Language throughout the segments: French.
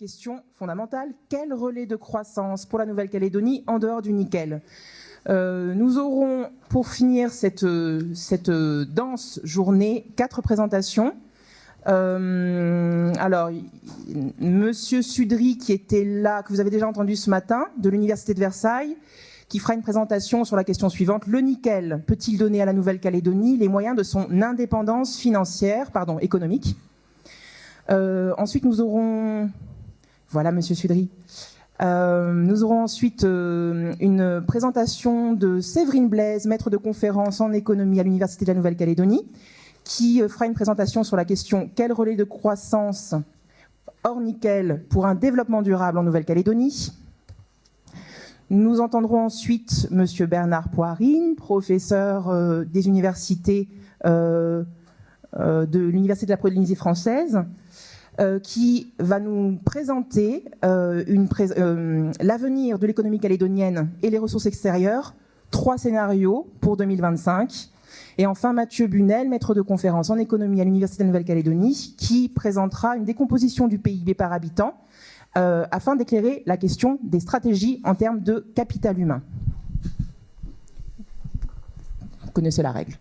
question fondamentale, quel relais de croissance pour la Nouvelle-Calédonie en dehors du nickel? Nous aurons, pour finir cette dense journée, 4 présentations. Alors, Monsieur Sudry, qui était là, que vous avez déjà entendu ce matin, de l'Université de Versailles, qui fera une présentation sur la question suivante. Le nickel peut-il donner à la Nouvelle-Calédonie les moyens de son indépendance économique? Ensuite, nous aurons... Voilà, Monsieur Sudry. Nous aurons ensuite une présentation de Séverine Blaise, maître de conférence en économie à l'Université de la Nouvelle-Calédonie, qui fera une présentation sur la question « Quel relais de croissance hors nickel pour un développement durable en Nouvelle-Calédonie ?» Nous entendrons ensuite Monsieur Bernard Poirine, professeur des universités de l'Université de la Polynésie française, qui va nous présenter l'avenir de l'économie calédonienne et les ressources extérieures, 3 scénarios pour 2025. Et enfin, Mathieu Bunel, maître de conférence en économie à l'Université de la Nouvelle-Calédonie, qui présentera une décomposition du PIB par habitant afin d'éclairer la question des stratégies en termes de capital humain. Vous connaissez la règle.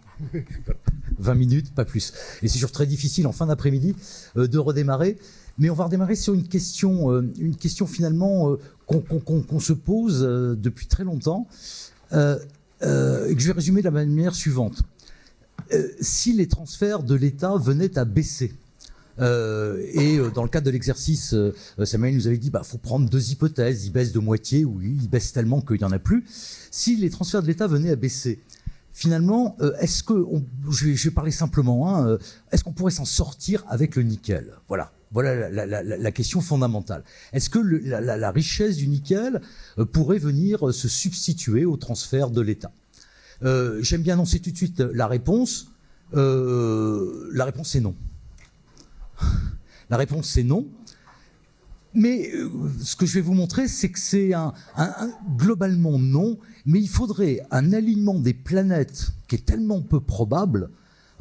20 minutes, pas plus. Et c'est toujours très difficile en fin d'après-midi de redémarrer. Mais on va redémarrer sur une question finalement qu'on se pose depuis très longtemps, et que je vais résumer de la manière suivante. Si les transferts de l'État venaient à baisser, et dans le cadre de l'exercice, Samuel nous avait dit faut prendre 2 hypothèses, ils baissent de moitié, ou ils baissent tellement qu'il n'y en a plus. Si les transferts de l'État venaient à baisser, finalement, est-ce que, je vais parler simplement, est-ce qu'on pourrait s'en sortir avec le nickel? Voilà la question fondamentale. Est-ce que la richesse du nickel pourrait venir se substituer au transfert de l'État? J'aime bien annoncer tout de suite la réponse. La réponse est non. La réponse c'est non. Mais ce que je vais vous montrer, c'est que c'est globalement non, mais il faudrait un alignement des planètes qui est tellement peu probable.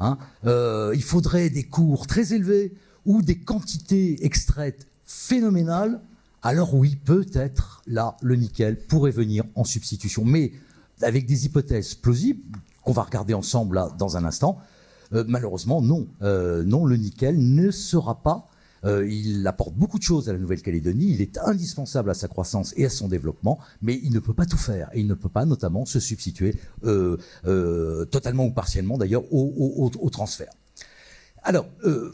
Il faudrait des cours très élevés ou des quantités extraites phénoménales. Alors oui, peut-être là, le nickel pourrait venir en substitution. Mais avec des hypothèses plausibles, qu'on va regarder ensemble là, dans un instant, malheureusement, non. Non, le nickel ne sera pas... il apporte beaucoup de choses à la Nouvelle-Calédonie, il est indispensable à sa croissance et à son développement, mais il ne peut pas tout faire. Et il ne peut pas notamment se substituer totalement ou partiellement d'ailleurs au transfert. Alors,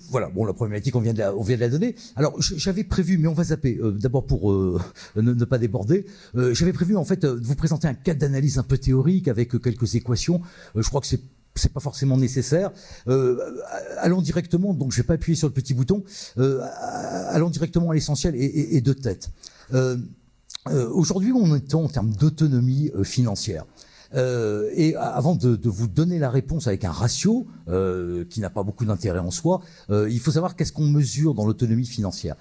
voilà, bon, la problématique, on vient de la donner. Alors, j'avais prévu, mais on va zapper, d'abord pour ne pas déborder, j'avais prévu en fait de vous présenter un cadre d'analyse un peu théorique avec quelques équations. Je crois que c'est pas forcément nécessaire. Allons directement, donc je vais pas appuyer sur le petit bouton, allons directement à l'essentiel et de tête. Aujourd'hui, on est en termes d'autonomie financière. Et avant de vous donner la réponse avec un ratio qui n'a pas beaucoup d'intérêt en soi, il faut savoir qu'est-ce qu'on mesure dans l'autonomie financière.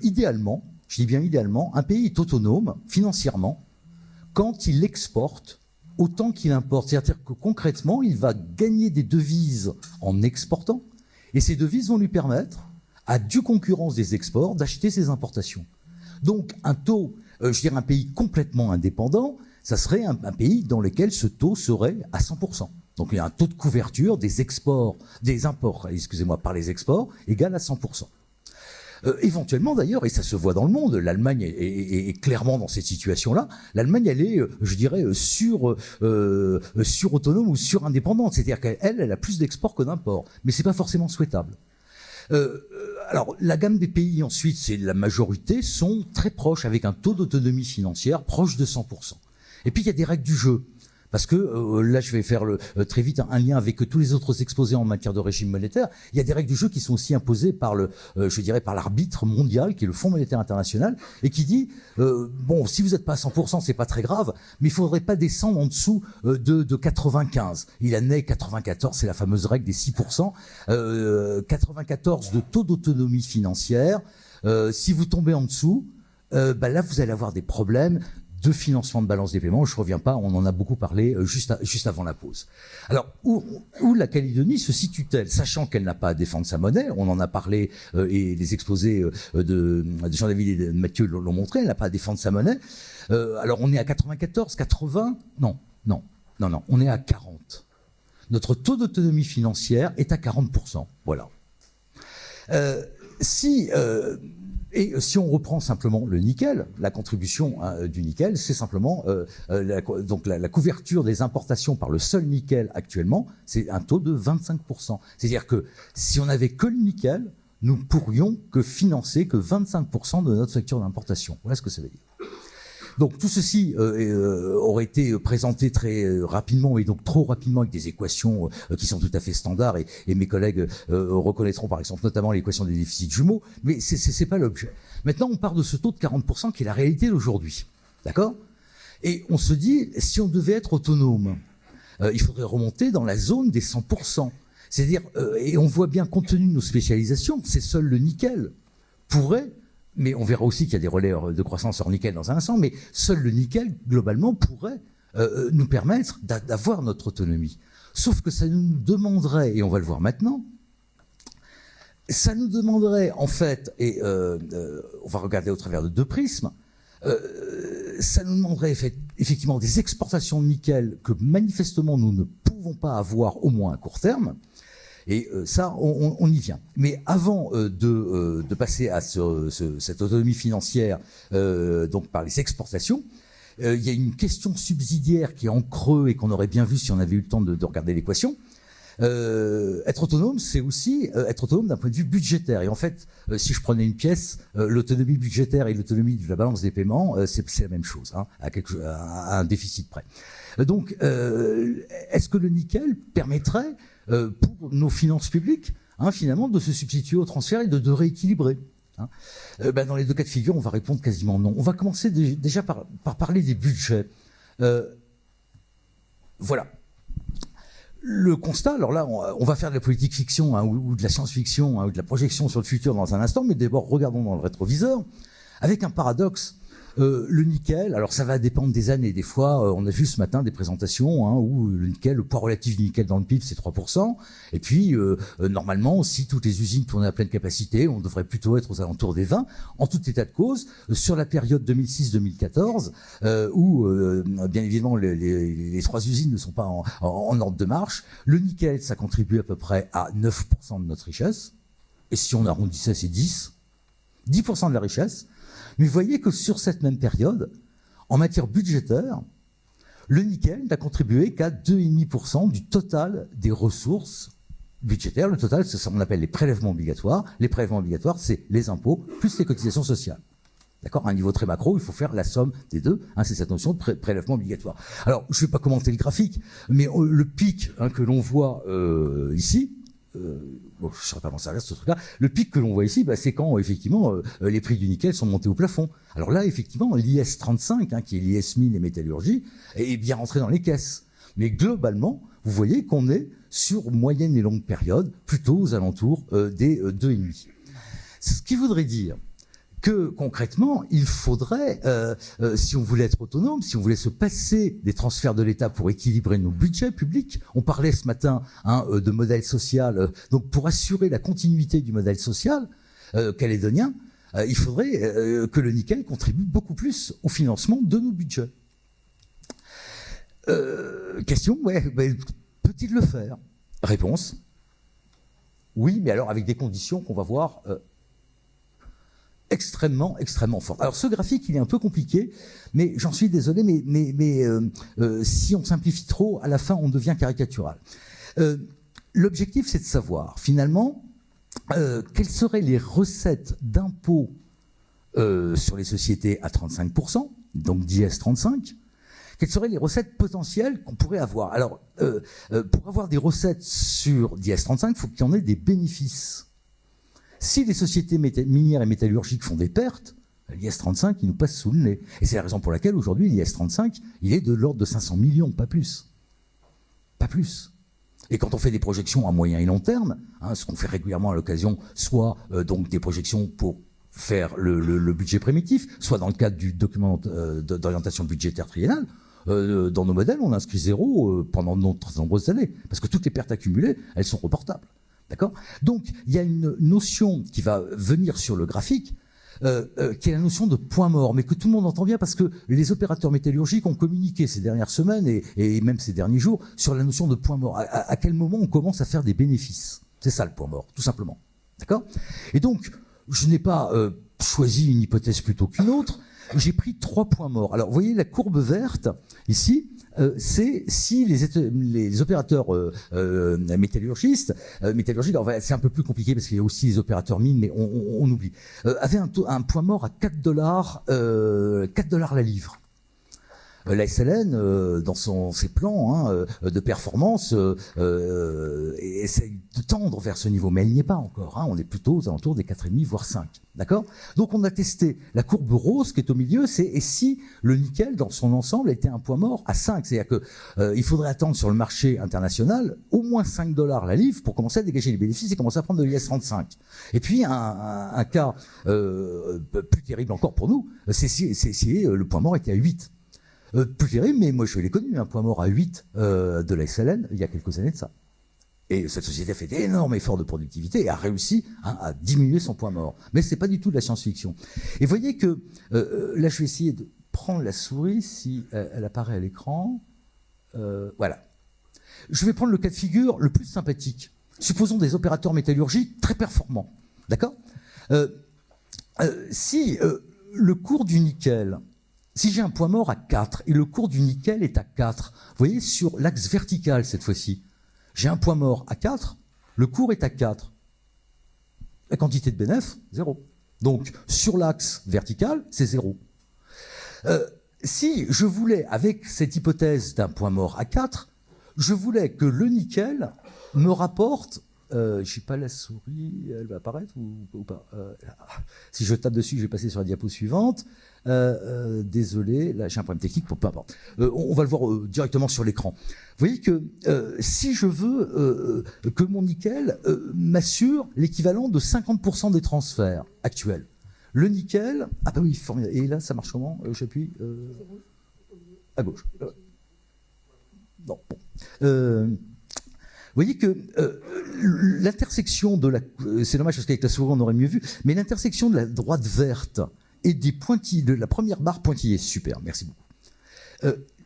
Idéalement, je dis bien idéalement, un pays est autonome financièrement quand il exporte autant qu'il importe. C'est-à-dire que concrètement, il va gagner des devises en exportant, et ces devises vont lui permettre, à due concurrence des exports, d'acheter ses importations. Donc un taux, je dirais un pays complètement indépendant, ça serait un pays dans lequel ce taux serait à 100%. Donc il y a un taux de couverture des imports, excusez-moi, par les exports, égal à 100%. Éventuellement d'ailleurs, et ça se voit dans le monde, l'Allemagne est clairement dans cette situation-là. L'Allemagne, elle est, je dirais, sur-autonome ou sur-indépendante. C'est-à-dire qu'elle a plus d'exports que d'imports. Mais c'est pas forcément souhaitable. Alors, la gamme des pays ensuite, c'est la majorité, sont très proches, avec un taux d'autonomie financière proche de 100%. Et puis il y a des règles du jeu. Parce que là, je vais faire très vite un lien avec tous les autres exposés en matière de régime monétaire. Il y a des règles du jeu qui sont aussi imposées par je dirais, par l'arbitre mondial, qui est le Fonds monétaire international, et qui dit bon, si vous n'êtes pas à 100%, c'est pas très grave, mais il faudrait pas descendre en dessous de 95. Il en est 94, c'est la fameuse règle des 6%. 94 de taux d'autonomie financière. Si vous tombez en dessous, là, vous allez avoir des problèmes de financement de balance des paiements. Je ne reviens pas, on en a beaucoup parlé juste avant la pause. Alors, où la Calédonie se situe-t-elle, sachant qu'elle n'a pas à défendre sa monnaie? On en a parlé et les exposés de Jean-David et de Mathieu l'ont montré, elle n'a pas à défendre sa monnaie. Alors, on est à 94, 80? Non, on est à 40. Notre taux d'autonomie financière est à 40%. Voilà. Si on reprend simplement le nickel, la contribution du nickel, c'est simplement la couverture des importations par le seul nickel actuellement, c'est un taux de 25%. C'est-à-dire que si on n'avait que le nickel, nous pourrions que financer que 25% de notre facture d'importation. Voilà ce que ça veut dire. Donc tout ceci aurait été présenté très rapidement et donc trop rapidement avec des équations qui sont tout à fait standards et mes collègues reconnaîtront par exemple notamment l'équation des déficits jumeaux, mais c'est pas l'objet. Maintenant on part de ce taux de 40% qui est la réalité d'aujourd'hui, d'accord? Et on se dit si on devait être autonome, il faudrait remonter dans la zone des 100%. C'est-à-dire, et on voit bien compte tenu de nos spécialisations, c'est seul le nickel pourrait. Mais on verra aussi qu'il y a des relais de croissance hors nickel dans un instant, mais seul le nickel, globalement, pourrait nous permettre d'avoir notre autonomie. Sauf que ça nous demanderait, et on va le voir maintenant, ça nous demanderait, en fait, et on va regarder au travers de deux prismes, ça nous demanderait effectivement des exportations de nickel que manifestement nous ne pouvons pas avoir, au moins à court terme. Et ça, on y vient. Mais avant de passer à cette autonomie financière, donc par les exportations, il y a une question subsidiaire qui est en creux et qu'on aurait bien vu si on avait eu le temps de regarder l'équation. Être autonome, c'est aussi être autonome d'un point de vue budgétaire. Et en fait, si je prenais une pièce, l'autonomie budgétaire et l'autonomie de la balance des paiements, c'est la même chose, hein, à un déficit près. Donc, est-ce que le nickel permettrait pour nos finances publiques, hein, finalement, de se substituer au transfert et de rééquilibrer, hein? Dans les deux cas de figure, on va répondre quasiment non. On va commencer déjà par parler des budgets. Voilà. Le constat, alors là, on va faire de la politique fiction, hein, ou de la science-fiction, hein, ou de la projection sur le futur dans un instant, mais d'abord, regardons dans le rétroviseur, avec un paradoxe. Le nickel, alors ça va dépendre des années. Des fois, on a vu ce matin des présentations, hein, où le nickel, le poids relatif du nickel dans le PIB, c'est 3%. Et puis, normalement, si toutes les usines tournaient à pleine capacité, on devrait plutôt être aux alentours des 20. En tout état de cause, sur la période 2006-2014, où, bien évidemment, les trois usines ne sont pas en ordre de marche, le nickel, ça contribue à peu près à 9% de notre richesse. Et si on arrondissait, c'est 10% de la richesse. Mais vous voyez que sur cette même période, en matière budgétaire, le nickel n'a contribué qu'à 2,5% du total des ressources budgétaires. Le total, c'est ce qu'on appelle les prélèvements obligatoires. Les prélèvements obligatoires, c'est les impôts plus les cotisations sociales. D'accord? À un niveau très macro, il faut faire la somme des deux. Hein, c'est cette notion de prélèvement obligatoire. Alors, je ne vais pas commenter le graphique, mais le pic, hein, que l'on voit ici, bon, je ne serais pas m'en servir ce truc-là. Le pic que l'on voit ici, c'est quand effectivement les prix du nickel sont montés au plafond. Alors là, effectivement, l'IS 35, hein, qui est l'IS mine et métallurgie, est bien rentré dans les caisses. Mais globalement, vous voyez qu'on est sur moyenne et longue période, plutôt aux alentours des 2,5. Ce qui voudrait dire que concrètement, il faudrait, si on voulait être autonome, si on voulait se passer des transferts de l'État pour équilibrer nos budgets publics, on parlait ce matin, hein, de modèle social, donc pour assurer la continuité du modèle social calédonien, il faudrait que le nickel contribue beaucoup plus au financement de nos budgets. Question, ouais, peut-il le faire? Réponse, oui, mais alors avec des conditions qu'on va voir extrêmement fortes. Alors ce graphique, il est un peu compliqué, mais j'en suis désolé, mais si on simplifie trop, à la fin, on devient caricatural. L'objectif, c'est de savoir, finalement, quelles seraient les recettes d'impôts sur les sociétés à 35%, donc d'IS 35, quelles seraient les recettes potentielles qu'on pourrait avoir. Alors, pour avoir des recettes sur d'IS 35, il faut qu'il y en ait des bénéfices. Si les sociétés minières et métallurgiques font des pertes, l'IS 35, il nous passe sous le nez. Et c'est la raison pour laquelle, aujourd'hui, l'IS 35, il est de l'ordre de 500 millions, pas plus. Pas plus. Et quand on fait des projections à moyen et long terme, hein, ce qu'on fait régulièrement à l'occasion, soit donc des projections pour faire le budget primitif, soit dans le cadre du document d'orientation budgétaire triennale. Dans nos modèles, on inscrit 0 pendant de nombreuses années, parce que toutes les pertes accumulées, elles sont reportables. D'accord ? Donc, il y a une notion qui va venir sur le graphique, qui est la notion de point mort, mais que tout le monde entend bien parce que les opérateurs métallurgiques ont communiqué ces dernières semaines et même ces derniers jours sur la notion de point mort. À quel moment on commence à faire des bénéfices ? C'est ça le point mort, tout simplement. D'accord ? Et donc, je n'ai pas choisi une hypothèse plutôt qu'une autre. J'ai pris 3 points morts. Alors, vous voyez la courbe verte ici, c'est si les opérateurs métallurgiques, c'est un peu plus compliqué parce qu'il y a aussi les opérateurs mines, mais on oublie, avaient un point mort à $4 la livre. La SLN, dans ses plans de performance, essaye de tendre vers ce niveau, mais elle n'y est pas encore. On est plutôt aux alentours des 4,5 voire 5. D'accord ? Donc on a testé la courbe rose qui est au milieu, et si le nickel dans son ensemble était un point mort à 5, c'est-à-dire que il faudrait attendre sur le marché international au moins $5 la livre pour commencer à dégager les bénéfices et commencer à prendre de l'IS-35. Et puis un cas plus terrible encore pour nous, c'est si le point mort était à 8. Plus terrible, mais moi je l'ai connu, un point mort à 8 de la SLN il y a quelques années de ça. Et cette société a fait d'énormes efforts de productivité et a réussi à diminuer son point mort. Mais c'est pas du tout de la science-fiction. Et vous voyez que, là je vais essayer de prendre la souris si elle apparaît à l'écran. Voilà. Je vais prendre le cas de figure le plus sympathique. Supposons des opérateurs métallurgiques très performants. D'accord ? Si le cours du nickel... Si j'ai un point mort à 4 et le cours du nickel est à 4, vous voyez, sur l'axe vertical cette fois-ci, j'ai un point mort à 4, le cours est à 4. La quantité de bénéfice, 0. Donc, sur l'axe vertical, c'est 0. Si je voulais, avec cette hypothèse d'un point mort à 4, je voulais que le nickel me rapporte... je n'ai pas la souris, elle va apparaître ou pas si je tape dessus, je vais passer sur la diapo suivante. Désolé, là j'ai un problème technique, peu importe. On va le voir directement sur l'écran. Vous voyez que si je veux que mon nickel m'assure l'équivalent de 50% des transferts actuels, le nickel... Ah bah oui, formidable. Et là, ça marche comment ? J'appuie à gauche. Non, bon. Vous voyez que l'intersection de la... C'est dommage parce qu'avec la souris on aurait mieux vu, mais l'intersection de la droite verte et des pointillés, de la première barre pointillée, super, merci beaucoup.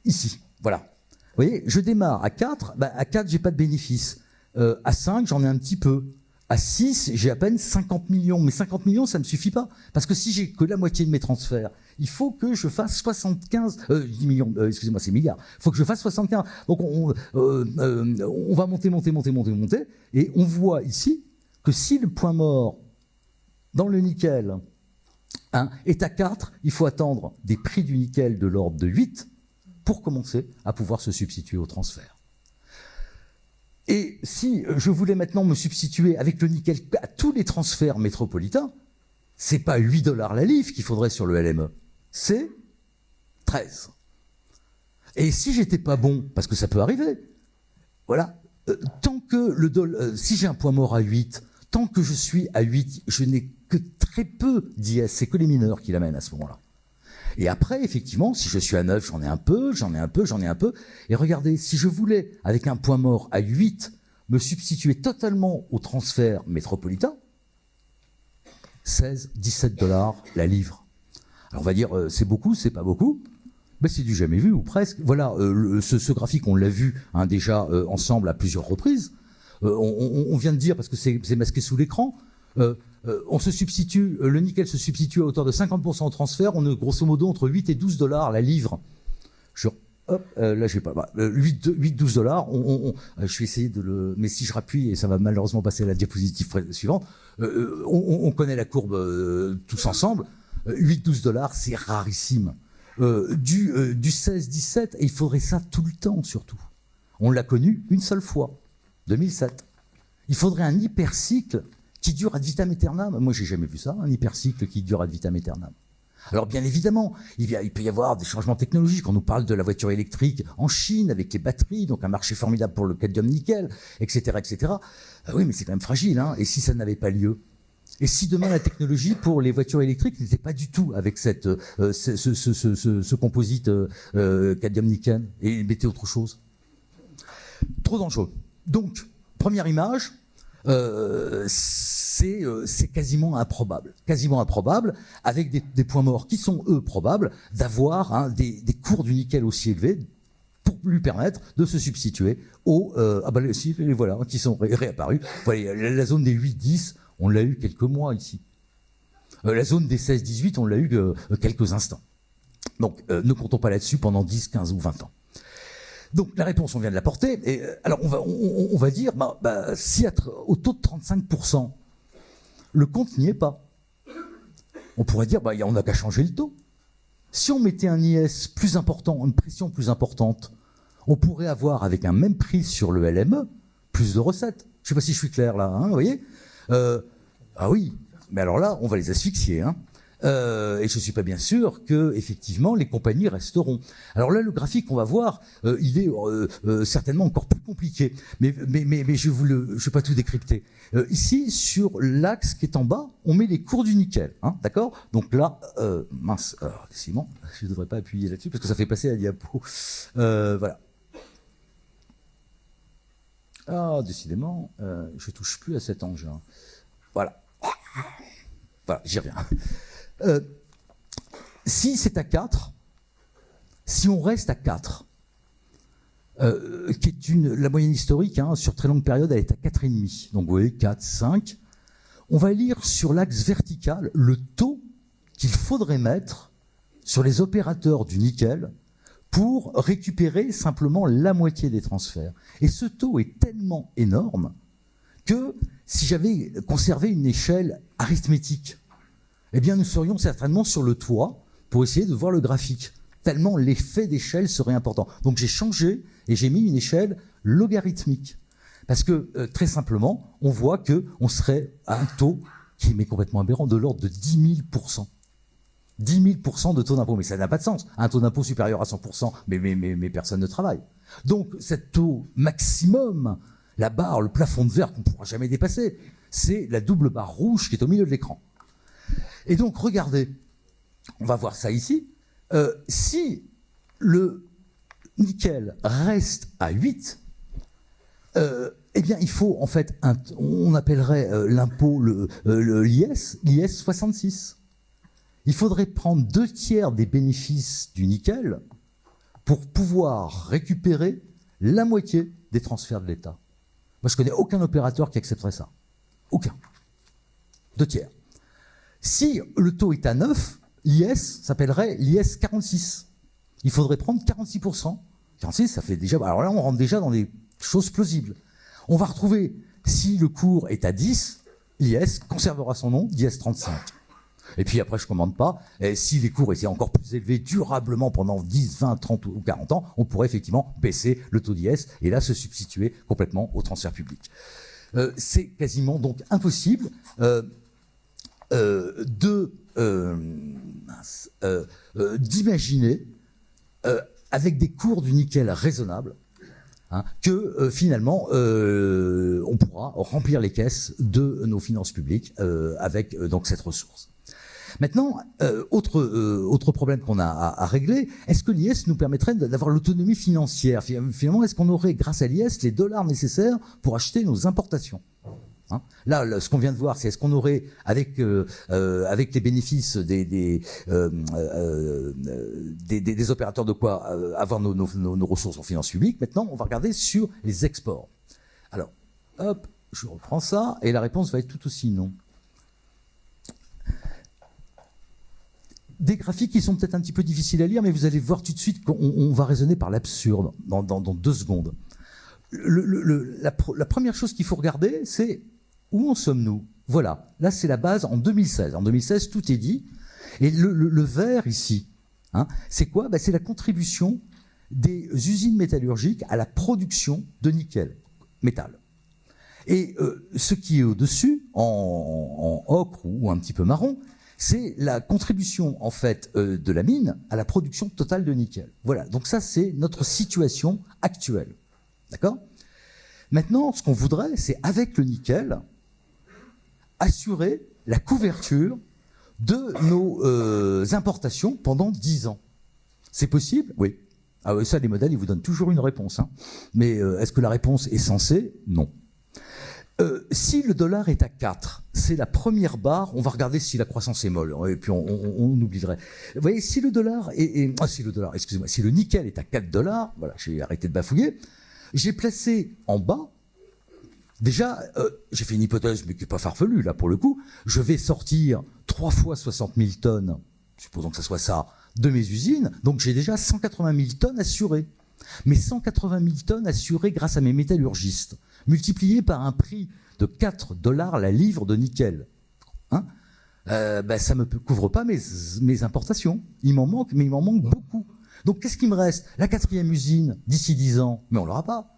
Ici, voilà. Vous voyez, je démarre à 4, à 4 j'ai pas de bénéfice. À 5 j'en ai un petit peu. À 6 j'ai à peine 50 millions. Mais 50 millions ça ne me suffit pas. Parce que si j'ai que la moitié de mes transferts, il faut que je fasse 10 millions, excusez-moi, c'est milliards. Il faut que je fasse 75. Donc on va monter. Et on voit ici que si le point mort dans le nickel est à 4, il faut attendre des prix du nickel de l'ordre de 8 pour commencer à pouvoir se substituer au transfert. Et si je voulais maintenant me substituer avec le nickel à tous les transferts métropolitains, c'est pas $8 la livre qu'il faudrait sur le LME, c'est 13. Et si j'étais pas bon, parce que ça peut arriver, voilà, tant que si j'ai un point mort à 8, tant que je suis à 8, je n'ai que très peu d'IS, c'est que les mineurs qui l'amènent à ce moment-là. Et après, effectivement, si je suis à 9, j'en ai un peu. Et regardez, si je voulais, avec un point mort à 8, me substituer totalement au transfert métropolitain, 16, $17 la livre. Alors on va dire, c'est beaucoup, c'est pas beaucoup. Ben, c'est du jamais vu, ou presque. Voilà, ce graphique, on l'a vu déjà ensemble à plusieurs reprises. On vient de dire, parce que c'est masqué sous l'écran, on se substitue, le nickel se substitue à hauteur de 50% au transfert, on est grosso modo entre 8 et $12 la livre. Là j'ai pas, 8-12 $, je vais essayer de le, mais si je rappuie, et ça va malheureusement passer à la diapositive suivante, on connaît la courbe tous ensemble, 8-12 $, c'est rarissime. Du 16-17, et il faudrait ça tout le temps surtout. On l'a connu une seule fois, 2007. Il faudrait un hypercycle qui dure ad vitam aeternam. Moi, j'ai jamais vu ça, un hypercycle qui dure ad vitam aeternam. Alors, bien évidemment, il peut y avoir des changements technologiques. On nous parle de la voiture électrique en Chine avec les batteries, donc un marché formidable pour le cadmium nickel, etc., etc. Oui, mais c'est quand même fragile, hein. Et si ça n'avait pas lieu? Et si demain la technologie pour les voitures électriques n'était pas du tout avec ce composite cadmium-nickel et mettait autre chose? Trop dangereux. Donc, première image, c'est quasiment improbable, avec des points morts qui sont eux probables d'avoir des cours du nickel aussi élevés pour lui permettre de se substituer aux les voilà qui sont réapparus. Voilà, la zone des 8-10, on l'a eu quelques mois ici. La zone des 16-18, on l'a eu quelques instants. Donc ne comptons pas là-dessus pendant 10, 15 ou 20 ans. Donc la réponse, on vient de l'apporter. Et alors on va dire, si au taux de 35%, le compte n'y est pas, on pourrait dire, on n'a qu'à changer le taux. Si on mettait un IS plus important, une pression plus importante, on pourrait avoir, avec un même prix sur le LME, plus de recettes. Je ne sais pas si je suis clair là, hein, vous voyez ah oui, mais alors là, on va les asphyxier, hein. Et je ne suis pas bien sûr que, effectivement, les compagnies resteront. Alors là, le graphique qu'on va voir, il est certainement encore plus compliqué. Mais je ne vais pas tout décrypter. Ici, sur l'axe qui est en bas, on met les cours du nickel, hein, d'accord? Donc là, mince, alors, décidément, je ne devrais pas appuyer là-dessus parce que ça fait passer la diapo. Voilà. Ah, décidément, je touche plus à cet engin. Voilà. Voilà, j'y reviens. Si c'est à 4, si on reste à 4, qui est la moyenne historique, hein, sur très longue période, elle est à 4,5. Donc vous voyez, 4, 5. On va lire sur l'axe vertical le taux qu'il faudrait mettre sur les opérateurs du nickel pour récupérer simplement la moitié des transferts. Et ce taux est tellement énorme que si j'avais conservé une échelle arithmétique, eh bien nous serions certainement sur le toit pour essayer de voir le graphique, tellement l'effet d'échelle serait important. Donc j'ai changé et j'ai mis une échelle logarithmique. Parce que très simplement, on voit qu'on serait à un taux qui est complètement aberrant, de l'ordre de 10 000%. 10 000% de taux d'impôt, mais ça n'a pas de sens. Un taux d'impôt supérieur à 100%, mais personne ne travaille. Donc cet taux maximum, la barre, le plafond de verre qu'on ne pourra jamais dépasser, c'est la double barre rouge qui est au milieu de l'écran. Et donc, regardez, on va voir ça ici. Si le nickel reste à 8, eh bien, il faut, en fait, on appellerait l'impôt l'IS 66. Il faudrait prendre 2/3 des bénéfices du nickel pour pouvoir récupérer la moitié des transferts de l'État. Moi, je ne connais aucun opérateur qui accepterait ça. Aucun. 2/3. Si le taux est à 9, l'IS s'appellerait l'IS 46. Il faudrait prendre 46%. 46, ça fait déjà... Alors là, on rentre déjà dans des choses plausibles. On va retrouver, si le cours est à 10, l'IS conservera son nom d'IS 35. Et puis après, je ne commande pas. Et si les cours étaient encore plus élevés durablement pendant 10, 20, 30 ou 40 ans, on pourrait effectivement baisser le taux d'IS et là se substituer complètement au transfert public. C'est quasiment donc impossible d'imaginer, avec des cours du nickel raisonnables, hein, que finalement on pourra remplir les caisses de nos finances publiques avec donc cette ressource. Maintenant, autre problème qu'on a à régler, est-ce que l'IS nous permettrait d'avoir l'autonomie financière? Finalement, est-ce qu'on aurait, grâce à l'IS, les dollars nécessaires pour acheter nos importations? Hein, là, ce qu'on vient de voir, c'est est-ce qu'on aurait, avec les bénéfices des opérateurs de quoi avoir nos ressources en finances publiques. Maintenant, on va regarder sur les exports. Alors, hop, je reprends ça, et la réponse va être tout aussi non. Des graphiques qui sont peut-être un petit peu difficiles à lire, mais vous allez voir tout de suite qu'on va raisonner par l'absurde dans 2 secondes. La première chose qu'il faut regarder, c'est où en sommes-nous? Voilà, là c'est la base en 2016. En 2016, tout est dit. Et le vert ici, hein, c'est quoi? C'est la contribution des usines métallurgiques à la production de nickel, métal. Et ce qui est au-dessus, en ocre ou un petit peu marron, c'est la contribution en fait de la mine à la production totale de nickel. Voilà, donc ça c'est notre situation actuelle. D'accord? Maintenant, ce qu'on voudrait, c'est avec le nickel, assurer la couverture de nos importations pendant 10 ans. C'est possible? Oui. Ah oui, ça, les modèles, ils vous donnent toujours une réponse. Hein. Mais est-ce que la réponse est sensée? Non. Si le dollar est à 4, c'est la première barre, on va regarder si la croissance est molle, et puis on oublierait. Vous voyez, si le dollar si le nickel est à 4 dollars, voilà, j'ai arrêté de bafouiller, j'ai placé en bas, déjà, j'ai fait une hypothèse, mais qui n'est pas farfelue, là, pour le coup, je vais sortir 3 fois 60 000 tonnes, supposons que ça soit ça, de mes usines, donc j'ai déjà 180 000 tonnes assurées. Mais 180 000 tonnes assurées grâce à mes métallurgistes, multipliées par un prix de 4 dollars la livre de nickel. Hein, ça ne me couvre pas mes importations. Il m'en manque, mais il m'en manque beaucoup. Donc qu'est-ce qui me reste? La 4e usine, d'ici 10 ans, mais on ne l'aura pas.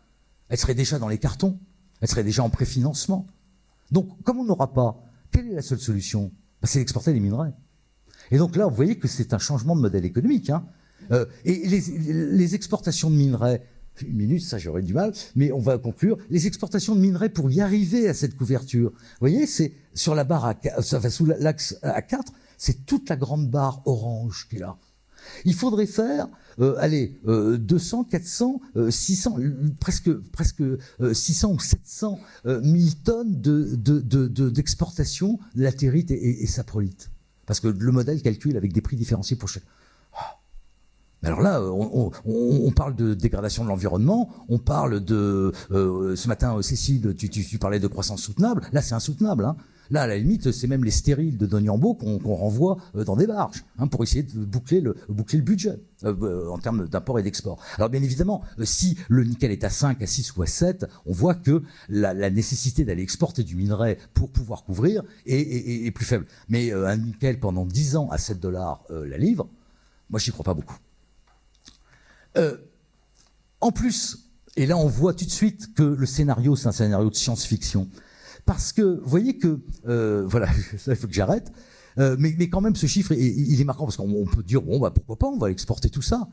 Elle serait déjà dans les cartons. Elle serait déjà en préfinancement. Donc comme on n'aura pas, quelle est la seule solution? C'est d'exporter des minerais. Et donc là, vous voyez que c'est un changement de modèle économique. Hein. Et les exportations de minerais, une minute, ça j'aurais du mal, mais on va conclure. Les exportations de minerais pour y arriver à cette couverture, vous voyez, c'est sur la barre sous l'axe A4, c'est toute la grande barre orange qui est là. Il faudrait faire, 200, 400, 600, presque 600 ou 700 000 tonnes d'exportation de latérite et saprolite. Parce que le modèle calcule avec des prix différenciés pour chaque. Alors là, on parle de dégradation de l'environnement, on parle de... ce matin, Cécile, tu parlais de croissance soutenable. Là, c'est insoutenable. Hein. Là, à la limite, c'est même les stériles de Doniambo qu'on renvoie dans des barges pour essayer de boucler le budget en termes d'import et d'export. Alors bien évidemment, si le nickel est à 5, à 6 ou à 7, on voit que la nécessité d'aller exporter du minerai pour pouvoir couvrir est plus faible. Mais un nickel pendant 10 ans à 7 dollars la livre, moi, j'y crois pas beaucoup. En plus, et là on voit tout de suite que le scénario, c'est un scénario de science-fiction. Parce que, vous voyez que, voilà, ça il faut que j'arrête, mais quand même ce chiffre, il est marquant, parce qu'on peut dire, bon, pourquoi pas, on va exporter tout ça.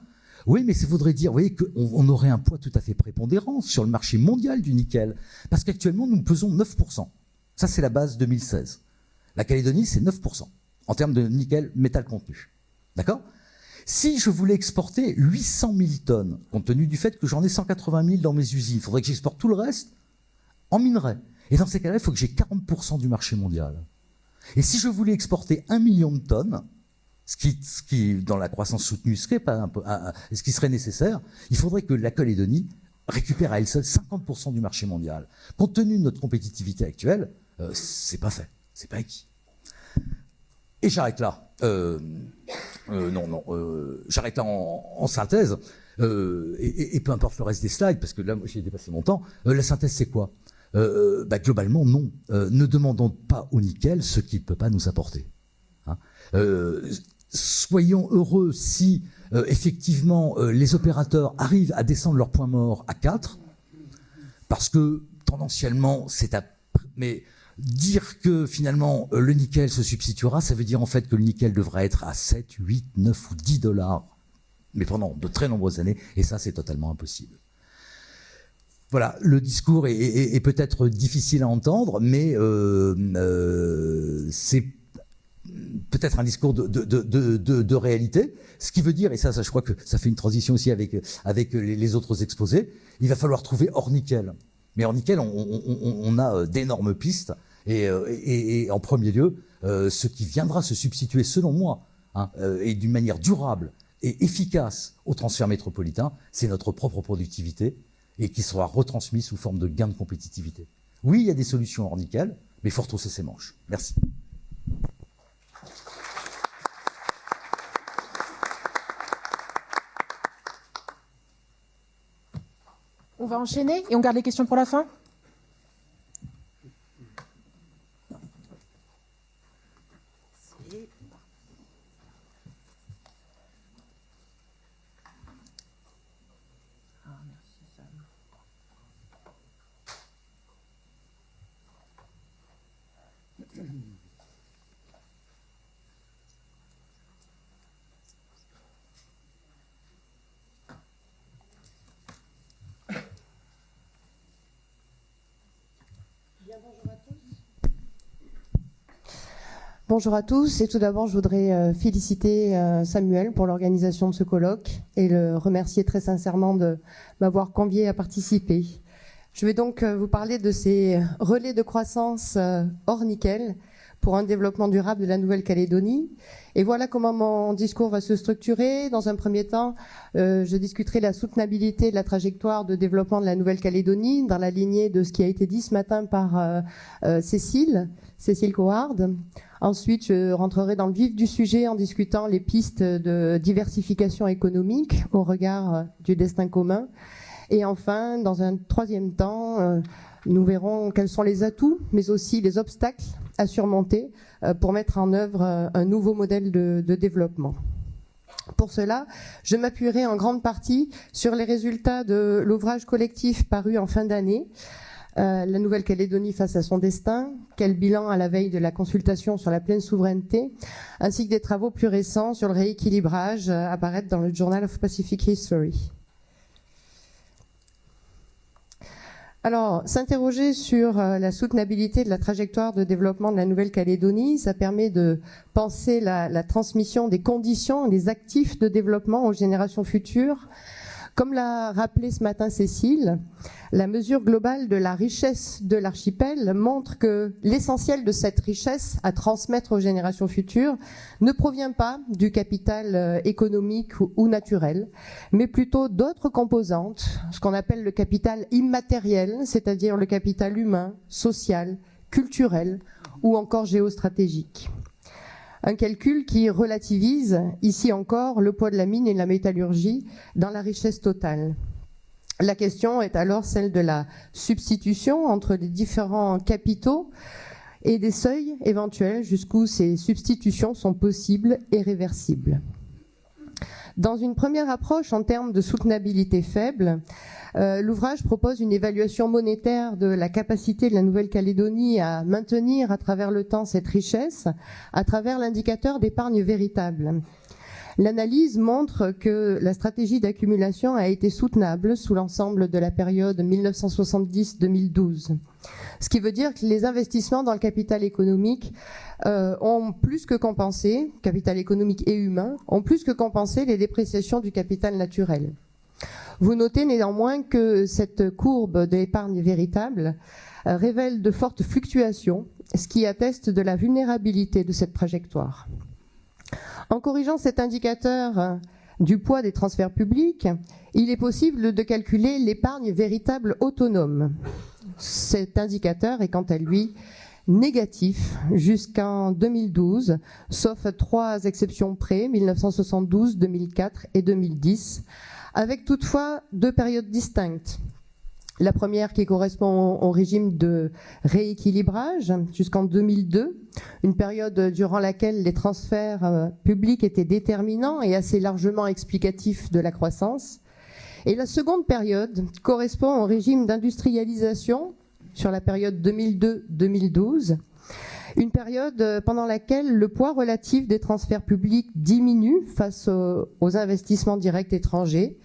Oui, mais ça voudrait dire, vous voyez, qu'on aurait un poids tout à fait prépondérant sur le marché mondial du nickel. Parce qu'actuellement, nous pesons 9%. Ça, c'est la base 2016. La Calédonie, c'est 9%, en termes de nickel métal contenu. D'accord ? Si je voulais exporter 800 000 tonnes, compte tenu du fait que j'en ai 180 000 dans mes usines, il faudrait que j'exporte tout le reste en minerai. Et dans ces cas-là, il faut que j'ai 40% du marché mondial. Et si je voulais exporter 1 million de tonnes, ce qui dans la croissance soutenue serait pas ce qui serait nécessaire, il faudrait que la Calédonie récupère à elle seule 50% du marché mondial. Compte tenu de notre compétitivité actuelle, c'est pas fait, c'est pas acquis. Et j'arrête là. J'arrête là en synthèse, et peu importe le reste des slides, parce que là, moi, j'ai dépassé mon temps. La synthèse, c'est quoi? Globalement, non. Ne demandons pas au nickel ce qu'il ne peut pas nous apporter. Hein, soyons heureux si, effectivement, les opérateurs arrivent à descendre leur point mort à 4, parce que, tendanciellement, mais dire que finalement le nickel se substituera, ça veut dire en fait que le nickel devra être à 7, 8, 9 ou 10 dollars, mais pendant de très nombreuses années, et ça c'est totalement impossible. Voilà, le discours est peut-être difficile à entendre, mais c'est peut-être un discours de réalité, ce qui veut dire, et ça je crois que ça fait une transition aussi avec les autres exposés, il va falloir trouver hors nickel. Mais hors nickel, on a d'énormes pistes. Et en premier lieu, ce qui viendra se substituer, selon moi, et d'une manière durable et efficace au transfert métropolitain, c'est notre propre productivité et qui sera retransmise sous forme de gain de compétitivité. Oui, il y a des solutions hors nickel, mais il faut retrousser ses manches. Merci. On va enchaîner et on garde les questions pour la fin. Bonjour à tous, et tout d'abord je voudrais féliciter Samuel pour l'organisation de ce colloque et le remercier très sincèrement de m'avoir convié à participer. Je vais donc vous parler de ces relais de croissance hors nickel pour un développement durable de la Nouvelle-Calédonie. Et voilà comment mon discours va se structurer. Dans un premier temps, je discuterai la soutenabilité de la trajectoire de développement de la Nouvelle-Calédonie dans la lignée de ce qui a été dit ce matin par Cécile Coward. Ensuite, je rentrerai dans le vif du sujet en discutant les pistes de diversification économique au regard du destin commun. Et enfin, dans un troisième temps, nous verrons quels sont les atouts, mais aussi les obstacles à surmonter pour mettre en œuvre un nouveau modèle de développement. Pour cela, je m'appuierai en grande partie sur les résultats de l'ouvrage collectif paru en fin d'année, La Nouvelle-Calédonie face à son destin, quel bilan à la veille de la consultation sur la pleine souveraineté, ainsi que des travaux plus récents sur le rééquilibrage apparaître dans le Journal of Pacific History. Alors, s'interroger sur la soutenabilité de la trajectoire de développement de la Nouvelle-Calédonie, ça permet de penser la transmission des conditions, des actifs de développement aux générations futures. Comme l'a rappelé ce matin Cécile, la mesure globale de la richesse de l'archipel montre que l'essentiel de cette richesse à transmettre aux générations futures ne provient pas du capital économique ou naturel, mais plutôt d'autres composantes, ce qu'on appelle le capital immatériel, c'est-à-dire le capital humain, social, culturel ou encore géostratégique. Un calcul qui relativise, ici encore, le poids de la mine et de la métallurgie dans la richesse totale. La question est alors celle de la substitution entre les différents capitaux et des seuils éventuels jusqu'où ces substitutions sont possibles et réversibles. Dans une première approche en termes de soutenabilité faible, l'ouvrage propose une évaluation monétaire de la capacité de la Nouvelle-Calédonie à maintenir à travers le temps cette richesse à travers l'indicateur d'épargne véritable. L'analyse montre que la stratégie d'accumulation a été soutenable sous l'ensemble de la période 1970-2012. Ce qui veut dire que les investissements dans le capital économique ont plus que compensé, capital économique et humain, ont plus que compensé les dépréciations du capital naturel. Vous notez néanmoins que cette courbe d'épargne véritable révèle de fortes fluctuations, ce qui atteste de la vulnérabilité de cette trajectoire. En corrigeant cet indicateur du poids des transferts publics, il est possible de calculer l'épargne véritable autonome. Cet indicateur est quant à lui négatif jusqu'en 2012, sauf à 3 exceptions près, 1972, 2004 et 2010, avec toutefois 2 périodes distinctes. La première qui correspond au régime de rééquilibrage jusqu'en 2002, une période durant laquelle les transferts publics étaient déterminants et assez largement explicatifs de la croissance. Et la seconde période correspond au régime d'industrialisation sur la période 2002-2012, une période pendant laquelle le poids relatif des transferts publics diminue face aux investissements directs étrangers.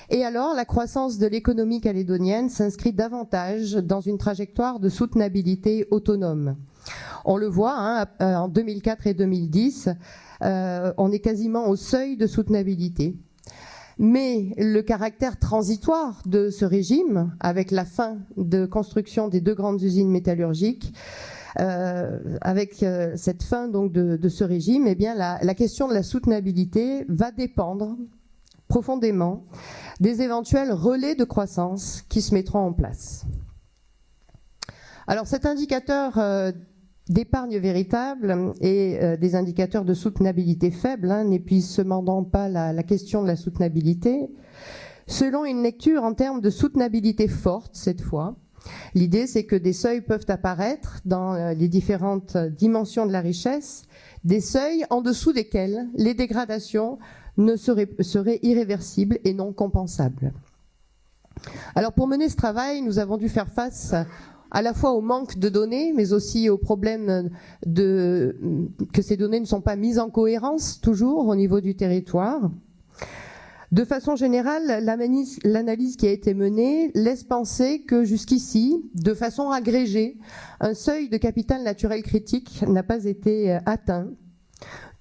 Et alors, la croissance de l'économie calédonienne s'inscrit davantage dans une trajectoire de soutenabilité autonome. On le voit, en 2004 et 2010, on est quasiment au seuil de soutenabilité. Mais le caractère transitoire de ce régime, avec la fin de construction des 2 grandes usines métallurgiques, avec cette fin donc de ce régime, eh bien la question de la soutenabilité va dépendre profondément des éventuels relais de croissance qui se mettront en place. Alors cet indicateur d'épargne véritable et des indicateurs de soutenabilité faible n'épuisent cependant pas la question de la soutenabilité. Selon une lecture en termes de soutenabilité forte cette fois, l'idée c'est que des seuils peuvent apparaître dans les différentes dimensions de la richesse, des seuils en dessous desquels les dégradations seraient irréversibles et non compensables. Alors pour mener ce travail, nous avons dû faire face à la fois au manque de données, mais aussi au problème que ces données ne sont pas mises en cohérence toujours au niveau du territoire. De façon générale, l'analyse qui a été menée laisse penser que jusqu'ici, de façon agrégée, un seuil de capital naturel critique n'a pas été atteint.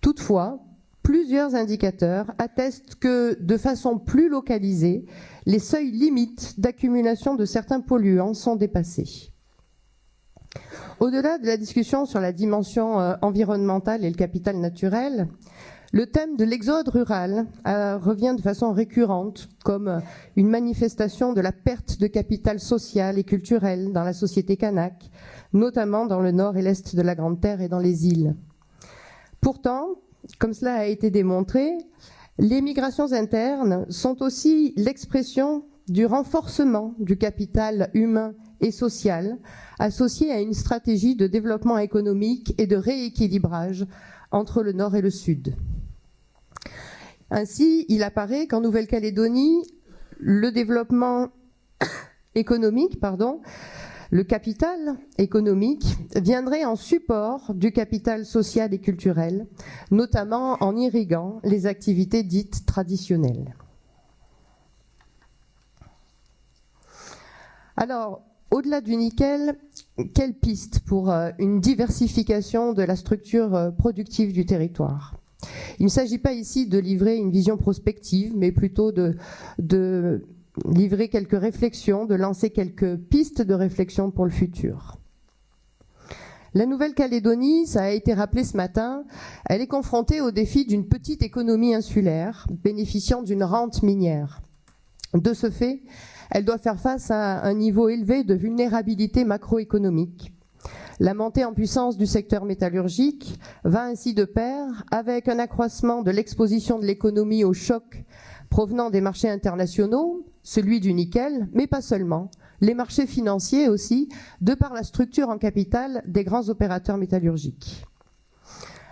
Toutefois, plusieurs indicateurs attestent que, de façon plus localisée, les seuils limites d'accumulation de certains polluants sont dépassés. Au-delà de la discussion sur la dimension environnementale et le capital naturel, le thème de l'exode rural revient de façon récurrente comme une manifestation de la perte de capital social et culturel dans la société kanak, notamment dans le nord et l'est de la Grande Terre et dans les îles. Pourtant, comme cela a été démontré, les migrations internes sont aussi l'expression du renforcement du capital humain et social associé à une stratégie de développement économique et de rééquilibrage entre le nord et le sud. Ainsi, il apparaît qu'en Nouvelle-Calédonie, le développement économique, le capital économique viendrait en support du capital social et culturel, notamment en irriguant les activités dites traditionnelles. Alors, au-delà du nickel, quelle piste pour une diversification de la structure productive du territoire ? Il ne s'agit pas ici de livrer une vision prospective, mais plutôt de livrer quelques réflexions, de lancer quelques pistes de réflexion pour le futur. La Nouvelle-Calédonie, ça a été rappelé ce matin, elle est confrontée au défi d'une petite économie insulaire, bénéficiant d'une rente minière. De ce fait, elle doit faire face à un niveau élevé de vulnérabilité macroéconomique. La montée en puissance du secteur métallurgique va ainsi de pair avec un accroissement de l'exposition de l'économie aux chocs provenant des marchés internationaux, celui du nickel, mais pas seulement, les marchés financiers aussi, de par la structure en capital des grands opérateurs métallurgiques.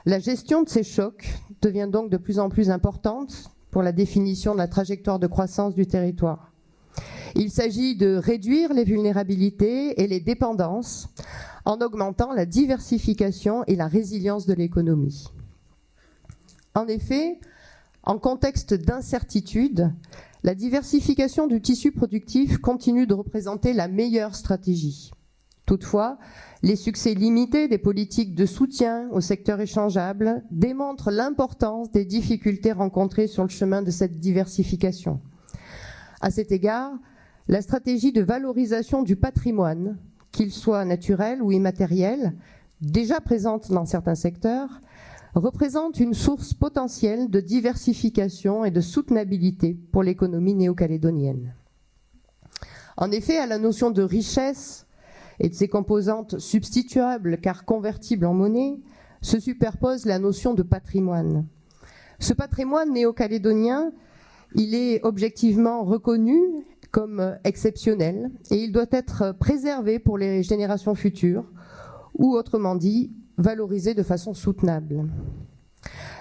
La gestion de ces chocs devient donc de plus en plus importante pour la définition de la trajectoire de croissance du territoire. Il s'agit de réduire les vulnérabilités et les dépendances en augmentant la diversification et la résilience de l'économie. En effet, en contexte d'incertitude, la diversification du tissu productif continue de représenter la meilleure stratégie. Toutefois, les succès limités des politiques de soutien au secteur échangeable démontrent l'importance des difficultés rencontrées sur le chemin de cette diversification. À cet égard, la stratégie de valorisation du patrimoine, qu'il soit naturel ou immatériel, déjà présente dans certains secteurs, représente une source potentielle de diversification et de soutenabilité pour l'économie néo-calédonienne. En effet, à la notion de richesse et de ses composantes substituables car convertibles en monnaie, se superpose la notion de patrimoine. Ce patrimoine néo-calédonien, il est objectivement reconnu comme exceptionnel et il doit être préservé pour les générations futures ou autrement dit, valorisé de façon soutenable.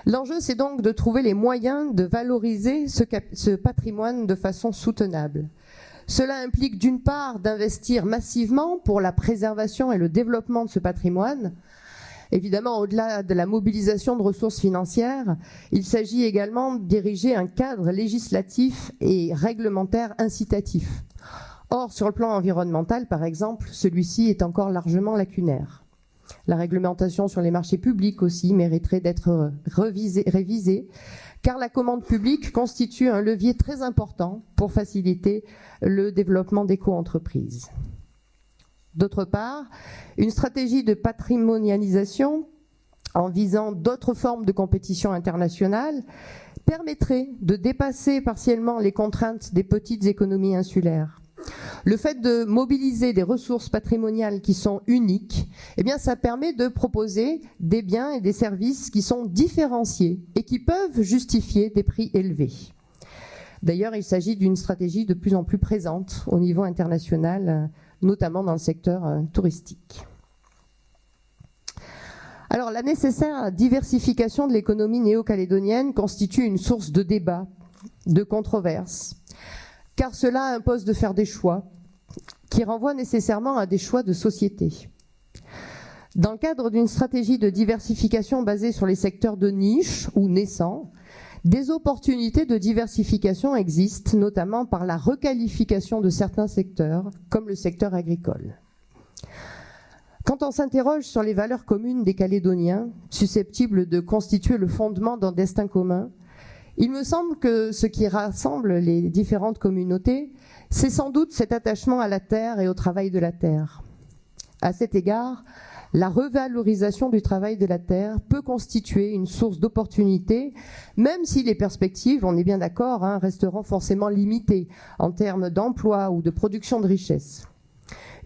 L'enjeu, c'est donc de trouver les moyens de valoriser ce patrimoine de façon soutenable. Cela implique d'une part d'investir massivement pour la préservation et le développement de ce patrimoine. Évidemment, au-delà de la mobilisation de ressources financières, il s'agit également d'ériger un cadre législatif et réglementaire incitatif. Or, sur le plan environnemental, par exemple, celui-ci est encore largement lacunaire. La réglementation sur les marchés publics aussi mériterait d'être révisée, car la commande publique constitue un levier très important pour faciliter le développement d'éco-entreprises. D'autre part, une stratégie de patrimonialisation en visant d'autres formes de compétition internationale permettrait de dépasser partiellement les contraintes des petites économies insulaires. Le fait de mobiliser des ressources patrimoniales qui sont uniques, eh bien, ça permet de proposer des biens et des services qui sont différenciés et qui peuvent justifier des prix élevés. D'ailleurs, il s'agit d'une stratégie de plus en plus présente au niveau international, notamment dans le secteur touristique. Alors, la nécessaire diversification de l'économie néo-calédonienne constitue une source de débat, de controverse, car cela impose de faire des choix qui renvoient nécessairement à des choix de société. Dans le cadre d'une stratégie de diversification basée sur les secteurs de niche ou naissants, Des opportunités de diversification existent, notamment par la requalification de certains secteurs, comme le secteur agricole. Quand on s'interroge sur les valeurs communes des Calédoniens, susceptibles de constituer le fondement d'un destin commun, il me semble que ce qui rassemble les différentes communautés, c'est sans doute cet attachement à la terre et au travail de la terre. À cet égard, la revalorisation du travail de la terre peut constituer une source d'opportunités, même si les perspectives, on est bien d'accord, resteront forcément limitées en termes d'emploi ou de production de richesses.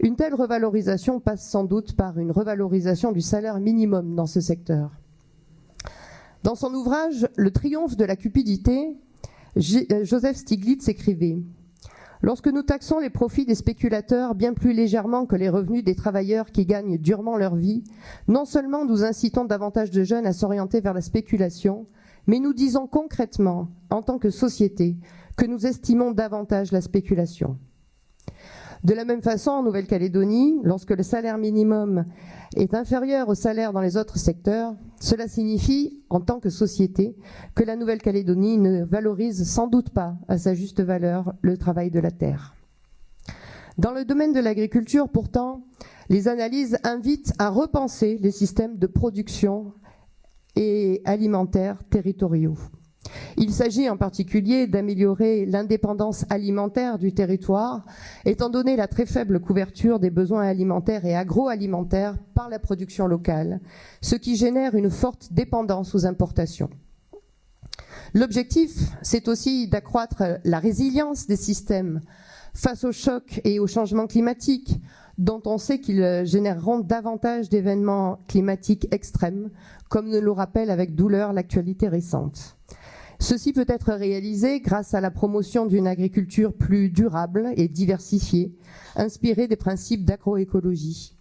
Une telle revalorisation passe sans doute par une revalorisation du salaire minimum dans ce secteur. Dans son ouvrage « Le triomphe de la cupidité », Joseph Stiglitz écrivait « Lorsque nous taxons les profits des spéculateurs bien plus légèrement que les revenus des travailleurs qui gagnent durement leur vie, non seulement nous incitons davantage de jeunes à s'orienter vers la spéculation, mais nous disons concrètement, en tant que société, que nous estimons davantage la spéculation. » De la même façon, en Nouvelle-Calédonie, lorsque le salaire minimum est inférieur au salaire dans les autres secteurs, cela signifie, en tant que société, que la Nouvelle-Calédonie ne valorise sans doute pas à sa juste valeur le travail de la terre. Dans le domaine de l'agriculture, pourtant, les analyses invitent à repenser les systèmes de production et alimentaires territoriaux. Il s'agit en particulier d'améliorer l'indépendance alimentaire du territoire, étant donné la très faible couverture des besoins alimentaires et agroalimentaires par la production locale, ce qui génère une forte dépendance aux importations. L'objectif, c'est aussi d'accroître la résilience des systèmes face aux chocs et aux changements climatiques, dont on sait qu'ils généreront davantage d'événements climatiques extrêmes, comme nous le rappelle avec douleur l'actualité récente. Ceci peut être réalisé grâce à la promotion d'une agriculture plus durable et diversifiée, inspirée des principes d'agroécologie.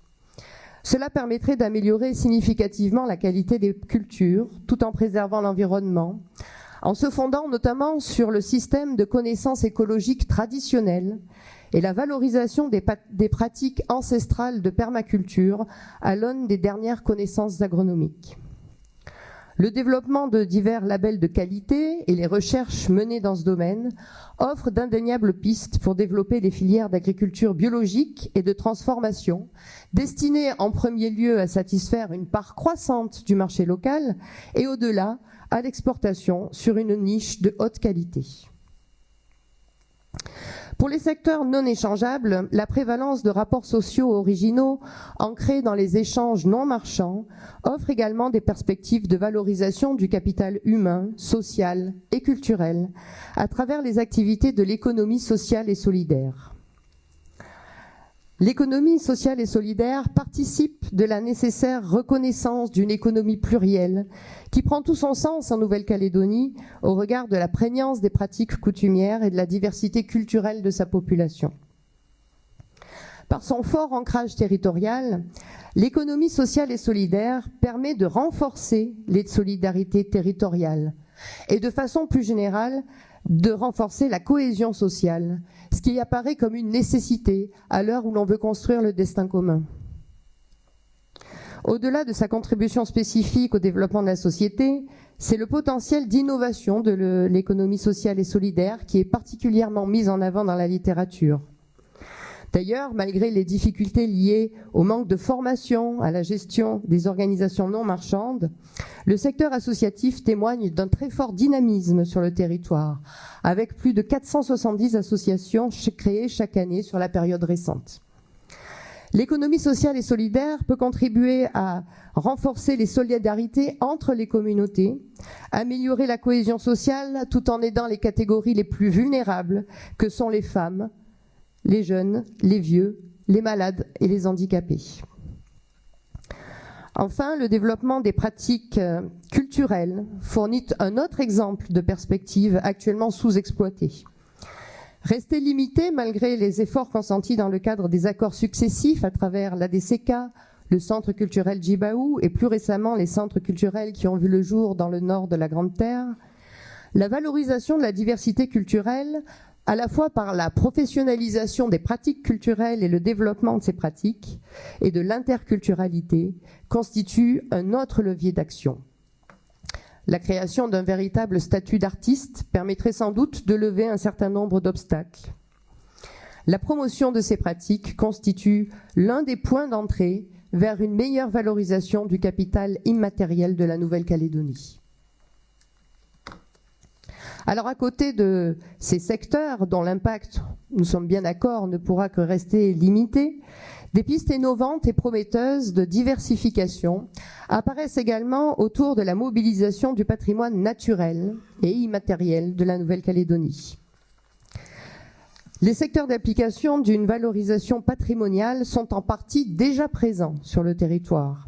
Cela permettrait d'améliorer significativement la qualité des cultures, tout en préservant l'environnement, en se fondant notamment sur le système de connaissances écologiques traditionnelles et la valorisation des pratiques ancestrales de permaculture à l'aune des dernières connaissances agronomiques. Le développement de divers labels de qualité et les recherches menées dans ce domaine offrent d'indéniables pistes pour développer des filières d'agriculture biologique et de transformation, destinées en premier lieu à satisfaire une part croissante du marché local et au-delà à l'exportation sur une niche de haute qualité. Pour les secteurs non échangeables, la prévalence de rapports sociaux originaux ancrés dans les échanges non marchands offre également des perspectives de valorisation du capital humain, social et culturel à travers les activités de l'économie sociale et solidaire. L'économie sociale et solidaire participe de la nécessaire reconnaissance d'une économie plurielle qui prend tout son sens en Nouvelle-Calédonie au regard de la prégnance des pratiques coutumières et de la diversité culturelle de sa population. Par son fort ancrage territorial, l'économie sociale et solidaire permet de renforcer les solidarités territoriales et de façon plus générale de renforcer la cohésion sociale, ce qui apparaît comme une nécessité à l'heure où l'on veut construire le destin commun. Au-delà de sa contribution spécifique au développement de la société, c'est le potentiel d'innovation de l'économie sociale et solidaire qui est particulièrement mis en avant dans la littérature. D'ailleurs, malgré les difficultés liées au manque de formation à la gestion des organisations non marchandes, le secteur associatif témoigne d'un très fort dynamisme sur le territoire, avec plus de 470 associations créées chaque année sur la période récente. L'économie sociale et solidaire peut contribuer à renforcer les solidarités entre les communautés, améliorer la cohésion sociale tout en aidant les catégories les plus vulnérables que sont les femmes, les jeunes, les vieux, les malades et les handicapés. Enfin, le développement des pratiques culturelles fournit un autre exemple de perspective actuellement sous-exploitée. Rester limité malgré les efforts consentis dans le cadre des accords successifs à travers l'ADCK, le Centre culturel Djibaou et plus récemment les centres culturels qui ont vu le jour dans le nord de la Grande Terre, la valorisation de la diversité culturelle à la fois par la professionnalisation des pratiques culturelles et le développement de ces pratiques et de l'interculturalité, constitue un autre levier d'action. La création d'un véritable statut d'artiste permettrait sans doute de lever un certain nombre d'obstacles. La promotion de ces pratiques constitue l'un des points d'entrée vers une meilleure valorisation du capital immatériel de la Nouvelle-Calédonie. Alors à côté de ces secteurs dont l'impact, nous sommes bien d'accord, ne pourra que rester limité, des pistes innovantes et prometteuses de diversification apparaissent également autour de la mobilisation du patrimoine naturel et immatériel de la Nouvelle-Calédonie. Les secteurs d'application d'une valorisation patrimoniale sont en partie déjà présents sur le territoire.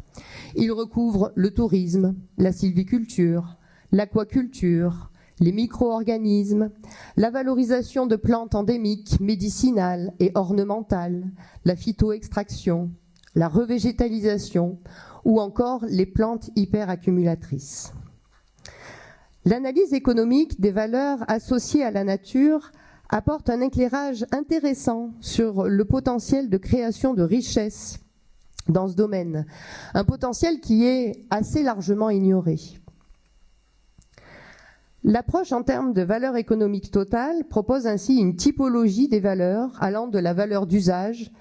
Ils recouvrent le tourisme, la sylviculture, l'aquaculture, les micro-organismes, la valorisation de plantes endémiques, médicinales et ornementales, la phytoextraction, la revégétalisation ou encore les plantes hyperaccumulatrices. L'analyse économique des valeurs associées à la nature apporte un éclairage intéressant sur le potentiel de création de richesses dans ce domaine, un potentiel qui est assez largement ignoré. L'approche en termes de valeur économique totale propose ainsi une typologie des valeurs allant de la valeur d'usage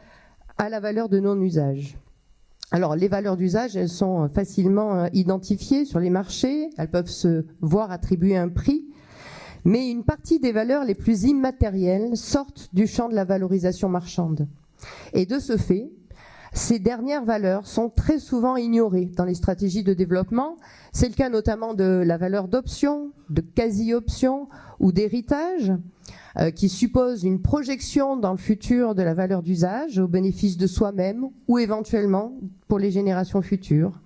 à la valeur de non-usage. Alors, les valeurs d'usage, elles sont facilement identifiées sur les marchés, elles peuvent se voir attribuer un prix, mais une partie des valeurs les plus immatérielles sortent du champ de la valorisation marchande. Et de ce fait, ces dernières valeurs sont très souvent ignorées dans les stratégies de développement. C'est le cas notamment de la valeur d'option, de quasi-option ou d'héritage, qui suppose une projection dans le futur de la valeur d'usage au bénéfice de soi-même ou éventuellement pour les générations futures.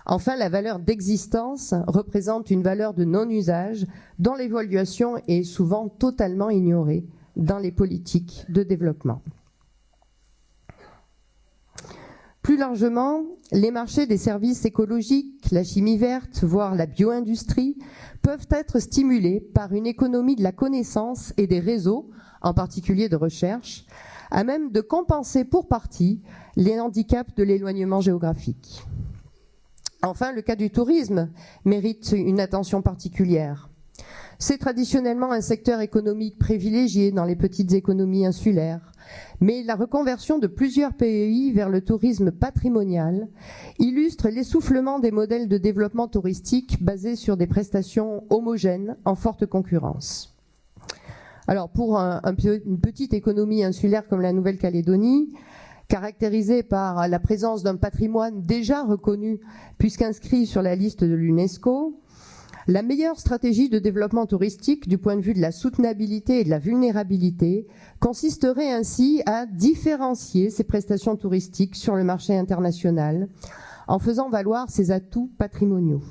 Enfin, la valeur d'existence représente une valeur de non-usage dont l'évaluation est souvent totalement ignorée dans les politiques de développement. Plus largement, les marchés des services écologiques, la chimie verte, voire la bio-industrie, peuvent être stimulés par une économie de la connaissance et des réseaux, en particulier de recherche, à même de compenser pour partie les handicaps de l'éloignement géographique. Enfin, le cas du tourisme mérite une attention particulière. C'est traditionnellement un secteur économique privilégié dans les petites économies insulaires, mais la reconversion de plusieurs pays vers le tourisme patrimonial illustre l'essoufflement des modèles de développement touristique basés sur des prestations homogènes en forte concurrence. Alors pour une petite économie insulaire comme la Nouvelle-Calédonie, caractérisée par la présence d'un patrimoine déjà reconnu puisqu'inscrit sur la liste de l'UNESCO, la meilleure stratégie de développement touristique du point de vue de la soutenabilité et de la vulnérabilité consisterait ainsi à différencier ces prestations touristiques sur le marché international en faisant valoir ses atouts patrimoniaux.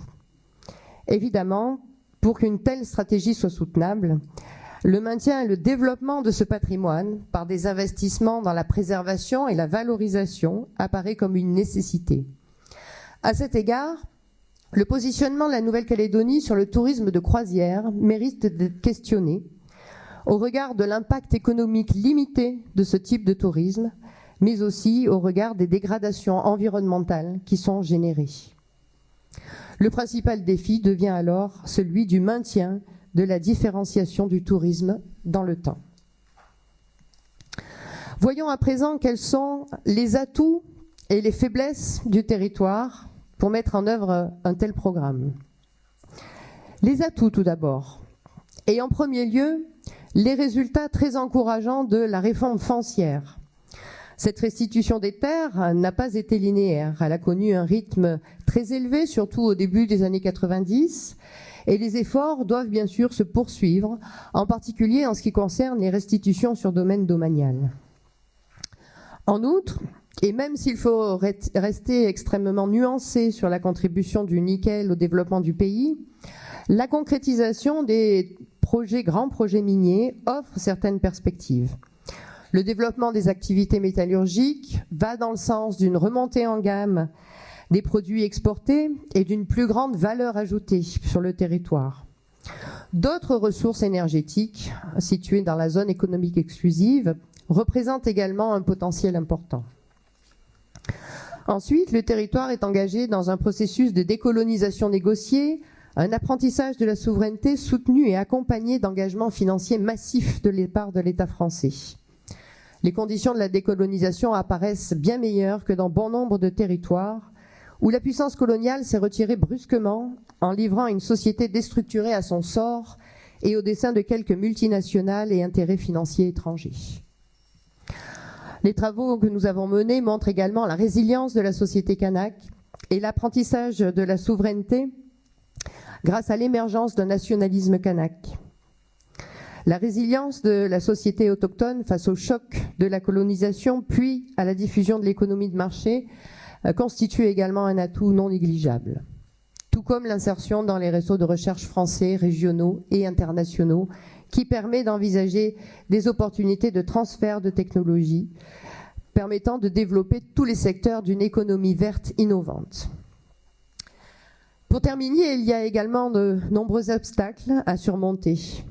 Évidemment, pour qu'une telle stratégie soit soutenable, le maintien et le développement de ce patrimoine par des investissements dans la préservation et la valorisation apparaît comme une nécessité. À cet égard, le positionnement de la Nouvelle-Calédonie sur le tourisme de croisière mérite d'être questionné au regard de l'impact économique limité de ce type de tourisme, mais aussi au regard des dégradations environnementales qui sont générées. Le principal défi devient alors celui du maintien de la différenciation du tourisme dans le temps. Voyons à présent quels sont les atouts et les faiblesses du territoire pour mettre en œuvre un tel programme. Les atouts tout d'abord. Et en premier lieu, les résultats très encourageants de la réforme foncière. Cette restitution des terres n'a pas été linéaire. Elle a connu un rythme très élevé, surtout au début des années 90, et les efforts doivent bien sûr se poursuivre, en particulier en ce qui concerne les restitutions sur domaine domanial. En outre, et même s'il faut rester extrêmement nuancé sur la contribution du nickel au développement du pays, la concrétisation des grands projets miniers offre certaines perspectives. Le développement des activités métallurgiques va dans le sens d'une remontée en gamme des produits exportés et d'une plus grande valeur ajoutée sur le territoire. D'autres ressources énergétiques situées dans la zone économique exclusive représentent également un potentiel important. Ensuite, le territoire est engagé dans un processus de décolonisation négociée Un apprentissage de la souveraineté soutenu et accompagné d'engagements financiers massifs de la part de l'État français. Les conditions de la décolonisation apparaissent bien meilleures que dans bon nombre de territoires où la puissance coloniale s'est retirée brusquement en livrant une société déstructurée à son sort et au dessein de quelques multinationales et intérêts financiers étrangers. Les travaux que nous avons menés montrent également la résilience de la société kanak et l'apprentissage de la souveraineté grâce à l'émergence d'un nationalisme kanak. La résilience de la société autochtone face au choc de la colonisation puis à la diffusion de l'économie de marché constitue également un atout non négligeable. Tout comme l'insertion dans les réseaux de recherche français, régionaux et internationaux qui permet d'envisager des opportunités de transfert de technologie permettant de développer tous les secteurs d'une économie verte innovante. Pour terminer, il y a également de nombreux obstacles à surmonter.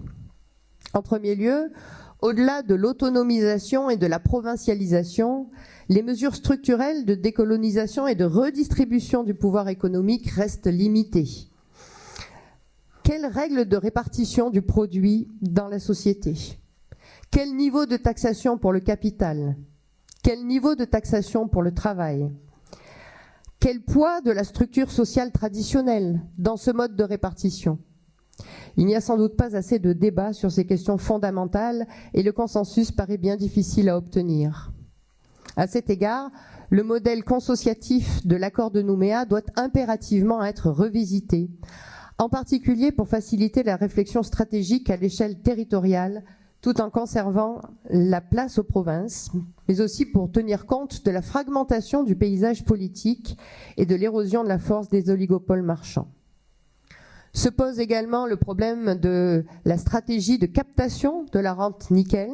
En premier lieu, au-delà de l'autonomisation et de la provincialisation, les mesures structurelles de décolonisation et de redistribution du pouvoir économique restent limitées. Quelles règles de répartition du produit dans la société? Quel niveau de taxation pour le capital? Quel niveau de taxation pour le travail? Quel poids de la structure sociale traditionnelle dans ce mode de répartition? Il n'y a sans doute pas assez de débat sur ces questions fondamentales et le consensus paraît bien difficile à obtenir. À cet égard, le modèle consociatif de l'accord de Nouméa doit impérativement être revisité, en particulier pour faciliter la réflexion stratégique à l'échelle territoriale, tout en conservant la place aux provinces, mais aussi pour tenir compte de la fragmentation du paysage politique et de l'érosion de la force des oligopoles marchands. Se pose également le problème de la stratégie de captation de la rente nickel.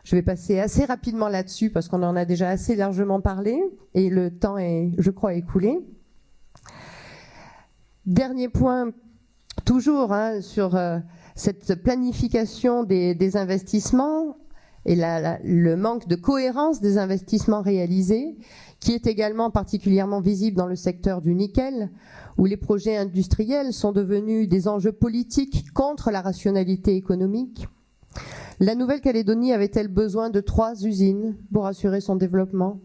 Je vais passer assez rapidement là-dessus parce qu'on en a déjà assez largement parlé et le temps est, je crois, écoulé. Dernier point, toujours sur cette planification des investissements et le manque de cohérence des investissements réalisés, qui est également particulièrement visible dans le secteur du nickel, où les projets industriels sont devenus des enjeux politiques contre la rationalité économique. La Nouvelle-Calédonie avait-elle besoin de 3 usines pour assurer son développement?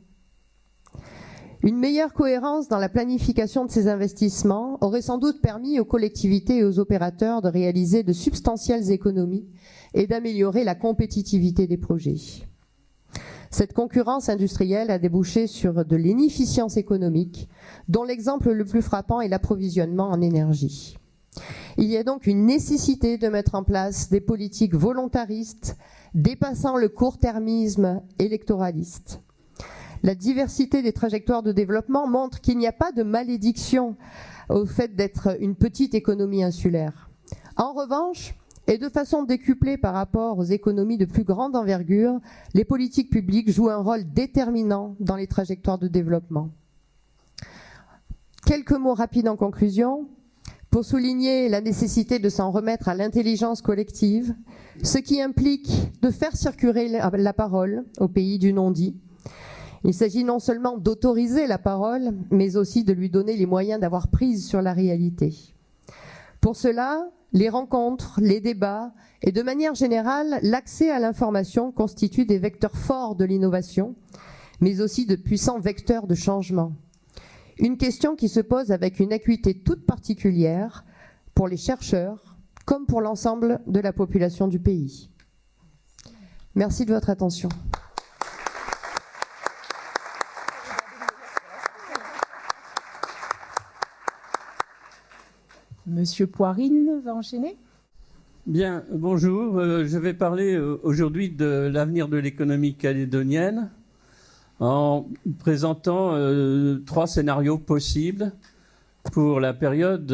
Une meilleure cohérence dans la planification de ces investissements aurait sans doute permis aux collectivités et aux opérateurs de réaliser de substantielles économies et d'améliorer la compétitivité des projets. Cette concurrence industrielle a débouché sur de l'inefficience économique, dont l'exemple le plus frappant est l'approvisionnement en énergie. Il y a donc une nécessité de mettre en place des politiques volontaristes dépassant le court-termisme électoraliste. La diversité des trajectoires de développement montre qu'il n'y a pas de malédiction au fait d'être une petite économie insulaire. En revanche, et de façon décuplée par rapport aux économies de plus grande envergure, les politiques publiques jouent un rôle déterminant dans les trajectoires de développement. Quelques mots rapides en conclusion, pour souligner la nécessité de s'en remettre à l'intelligence collective, ce qui implique de faire circuler la parole au pays du non-dit. Il s'agit non seulement d'autoriser la parole, mais aussi de lui donner les moyens d'avoir prise sur la réalité. Pour cela, les rencontres, les débats et de manière générale, l'accès à l'information constituent des vecteurs forts de l'innovation, mais aussi de puissants vecteurs de changement. Une question qui se pose avec une acuité toute particulière pour les chercheurs comme pour l'ensemble de la population du pays. Merci de votre attention. Monsieur Poirine va enchaîner. Bien, bonjour. Je vais parler aujourd'hui de l'avenir de l'économie calédonienne en présentant 3 scénarios possibles pour la période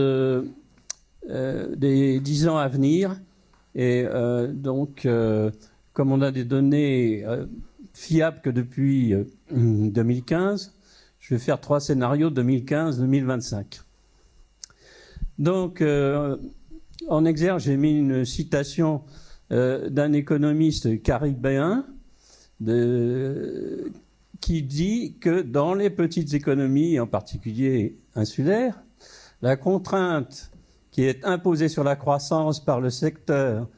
des 10 ans à venir. Et donc, comme on a des données fiables que depuis 2015, je vais faire 3 scénarios 2015-2025. Donc, en exergue, j'ai mis une citation d'un économiste caribéen qui dit que dans les petites économies, en particulier insulaires, la contrainte qui est imposé sur la croissance par le secteur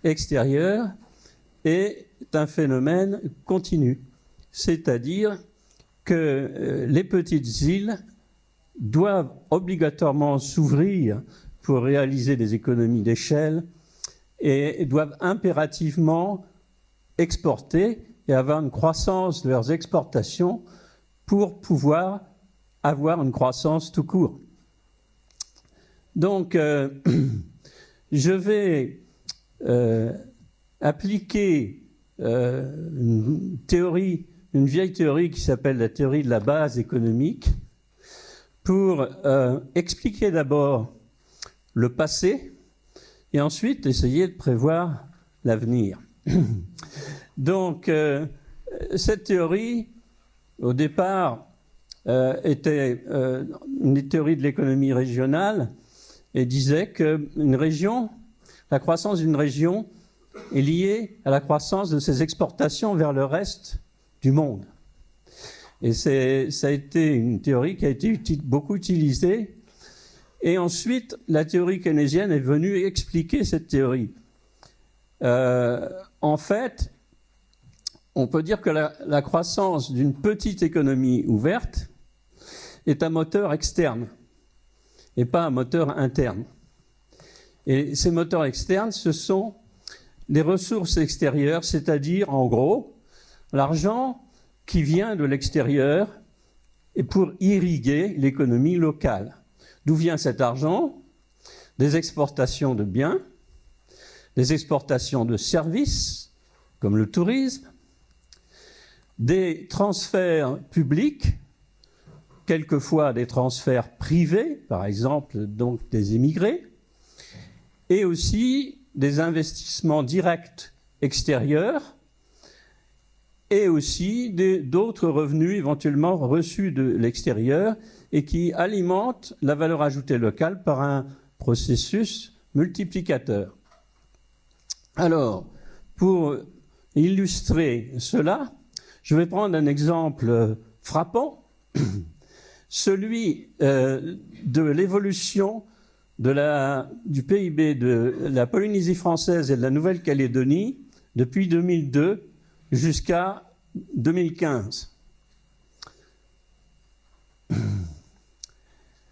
extérieur est un phénomène continu. C'est-à-dire que les petites îles doivent obligatoirement s'ouvrir pour réaliser des économies d'échelle et doivent impérativement exporter et avoir une croissance de leurs exportations pour pouvoir avoir une croissance tout court. Donc, je vais appliquer une vieille théorie qui s'appelle la théorie de la base économique pour expliquer d'abord le passé et ensuite essayer de prévoir l'avenir. Donc, cette théorie, au départ, était une théorie de l'économie régionale et disait qu'une région, la croissance d'une région est liée à la croissance de ses exportations vers le reste du monde. Et ça a été une théorie qui a été beaucoup utilisée. Et ensuite, la théorie keynésienne est venue expliquer cette théorie. En fait, on peut dire que la croissance d'une petite économie ouverte est un moteur externe et pas un moteur interne. Et ces moteurs externes, ce sont les ressources extérieures, c'est-à-dire, en gros, l'argent qui vient de l'extérieur et pour irriguer l'économie locale. D'où vient cet argent? Des exportations de biens, des exportations de services, comme le tourisme, des transferts publics, quelquefois des transferts privés, par exemple donc des immigrés, et aussi des investissements directs extérieurs, et aussi d'autres revenus éventuellement reçus de l'extérieur et qui alimentent la valeur ajoutée locale par un processus multiplicateur. Alors, pour illustrer cela, je vais prendre un exemple frappant, celui de l'évolution du PIB de la Polynésie française et de la Nouvelle-Calédonie depuis 2002 jusqu'à 2015.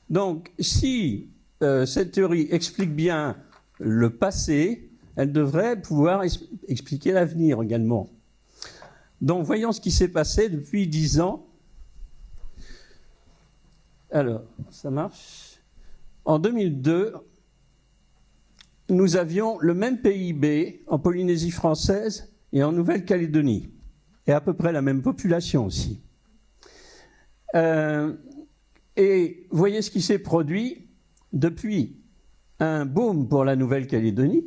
Donc, si cette théorie explique bien le passé, elle devrait pouvoir expliquer l'avenir également. Donc, voyons ce qui s'est passé depuis 10 ans. Alors, ça marche. En 2002, nous avions le même PIB en Polynésie française et en Nouvelle-Calédonie, et à peu près la même population aussi. Et voyez ce qui s'est produit depuis un boom pour la Nouvelle-Calédonie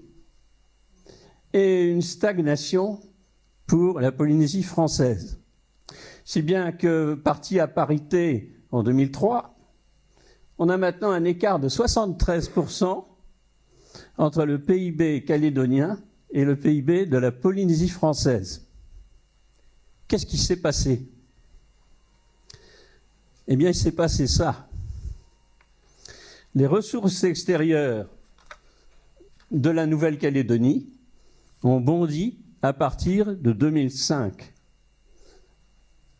et une stagnation pour la Polynésie française. Si bien que, parti à parité en 2003, on a maintenant un écart de 73% entre le PIB calédonien et le PIB de la Polynésie française. Qu'est-ce qui s'est passé? Eh bien, il s'est passé ça. Les ressources extérieures de la Nouvelle-Calédonie ont bondi à partir de 2005,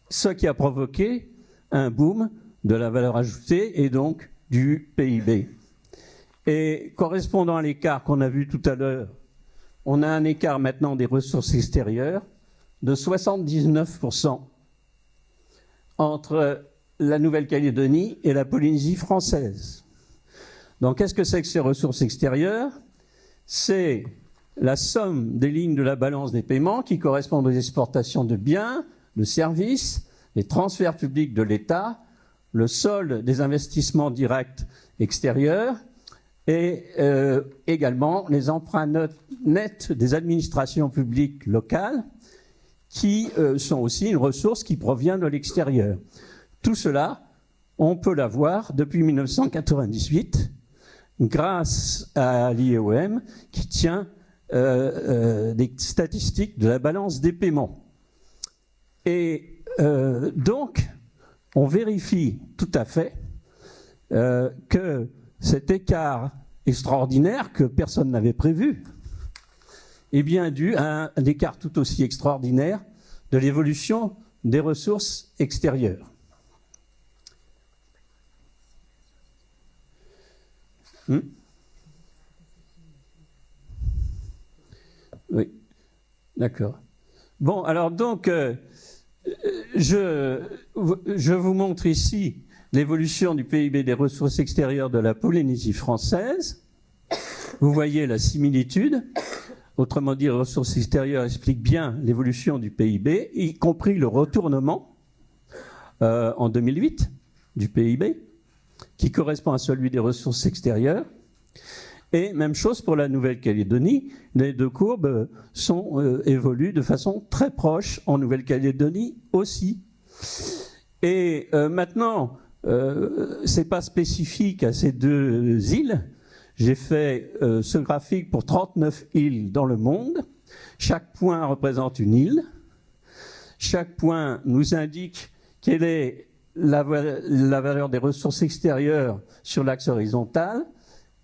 ce qui a provoqué un boom de la valeur ajoutée et donc du PIB. Et correspondant à l'écart qu'on a vu tout à l'heure, on a un écart maintenant des ressources extérieures de 79% entre la Nouvelle-Calédonie et la Polynésie française. Donc, qu'est-ce que c'est que ces ressources extérieures? C'est la somme des lignes de la balance des paiements qui correspondent aux exportations de biens, de services, les transferts publics de l'État, le solde des investissements directs extérieurs et également les emprunts nets des administrations publiques locales qui sont aussi une ressource qui provient de l'extérieur. Tout cela, on peut l'avoir depuis 1998 grâce à l'IEOM qui tient des statistiques de la balance des paiements. Et donc, on vérifie tout à fait que cet écart extraordinaire que personne n'avait prévu est bien dû à un écart tout aussi extraordinaire de l'évolution des ressources extérieures. Oui, d'accord. Bon, alors donc, je vous montre ici l'évolution du PIB des ressources extérieures de la Polynésie française. Vous voyez la similitude. Autrement dit, les ressources extérieures expliquent bien l'évolution du PIB, y compris le retournement en 2008 du PIB, qui correspond à celui des ressources extérieures. Et même chose pour la Nouvelle-Calédonie, les deux courbes évoluent de façon très proche en Nouvelle-Calédonie aussi. Et maintenant, c'est pas spécifique à ces deux îles. J'ai fait ce graphique pour 39 îles dans le monde. Chaque point représente une île. Chaque point nous indique quelle est la valeur des ressources extérieures sur l'axe horizontal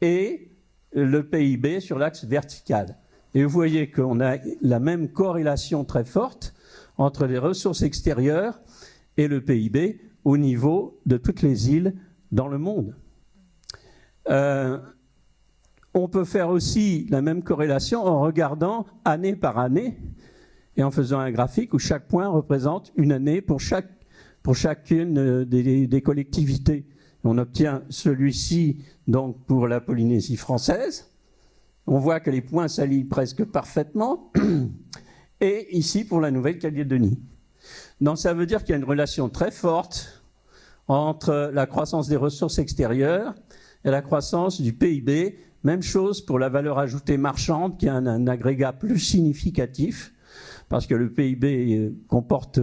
et le PIB sur l'axe vertical. Et vous voyez qu'on a la même corrélation très forte entre les ressources extérieures et le PIB au niveau de toutes les îles dans le monde. On peut faire aussi la même corrélation en regardant année par année et en faisant un graphique où chaque point représente une année pour chacune des collectivités. On obtient celui-ci donc pour la Polynésie française. On voit que les points s'allient presque parfaitement. Et ici pour la Nouvelle-Calédonie. Donc ça veut dire qu'il y a une relation très forte entre la croissance des ressources extérieures et la croissance du PIB. Même chose pour la valeur ajoutée marchande, qui est un agrégat plus significatif, parce que le PIB comporte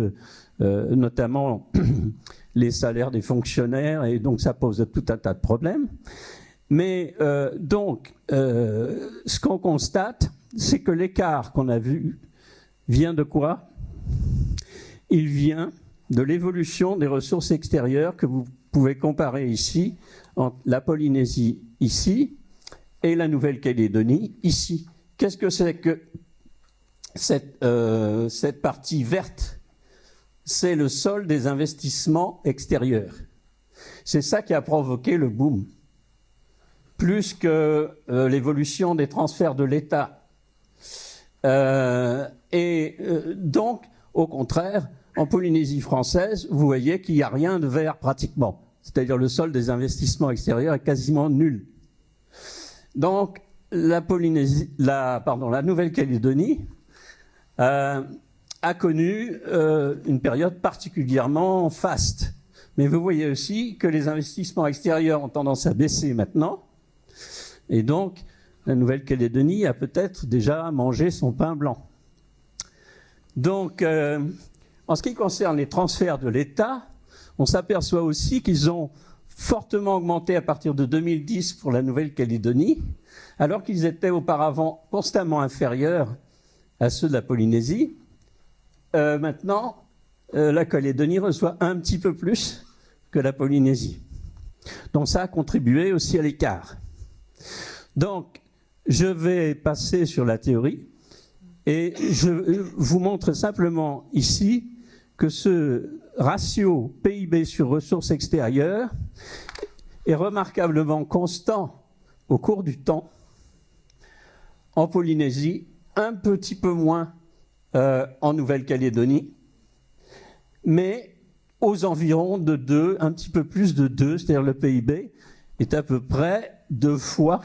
notamment les salaires des fonctionnaires, et donc ça pose tout un tas de problèmes. Mais ce qu'on constate, c'est que l'écart qu'on a vu vient de quoi? Il vient de l'évolution des ressources extérieures que vous pouvez comparer ici, entre la Polynésie ici, et la Nouvelle-Calédonie ici. Qu'est-ce que c'est que cette partie verte? C'est le solde des investissements extérieurs. C'est ça qui a provoqué le boom, plus que l'évolution des transferts de l'État. Donc, au contraire, en Polynésie française, vous voyez qu'il n'y a rien de vert pratiquement. C'est-à-dire le solde des investissements extérieurs est quasiment nul. Donc, la Nouvelle-Calédonie a connu une période particulièrement faste. Mais vous voyez aussi que les investissements extérieurs ont tendance à baisser maintenant. Et donc, la Nouvelle-Calédonie a peut-être déjà mangé son pain blanc. Donc, en ce qui concerne les transferts de l'État, on s'aperçoit aussi qu'ils ont fortement augmenté à partir de 2010 pour la Nouvelle-Calédonie, alors qu'ils étaient auparavant constamment inférieurs à ceux de la Polynésie. Maintenant, la Calédonie reçoit un petit peu plus que la Polynésie. Donc ça a contribué aussi à l'écart. Donc, je vais passer sur la théorie et je vous montre simplement ici que ce ratio PIB sur ressources extérieures est remarquablement constant au cours du temps. En Polynésie, un petit peu moins en Nouvelle-Calédonie, mais aux environs de 2, un petit peu plus de 2, c'est-à-dire le PIB est à peu près 2 fois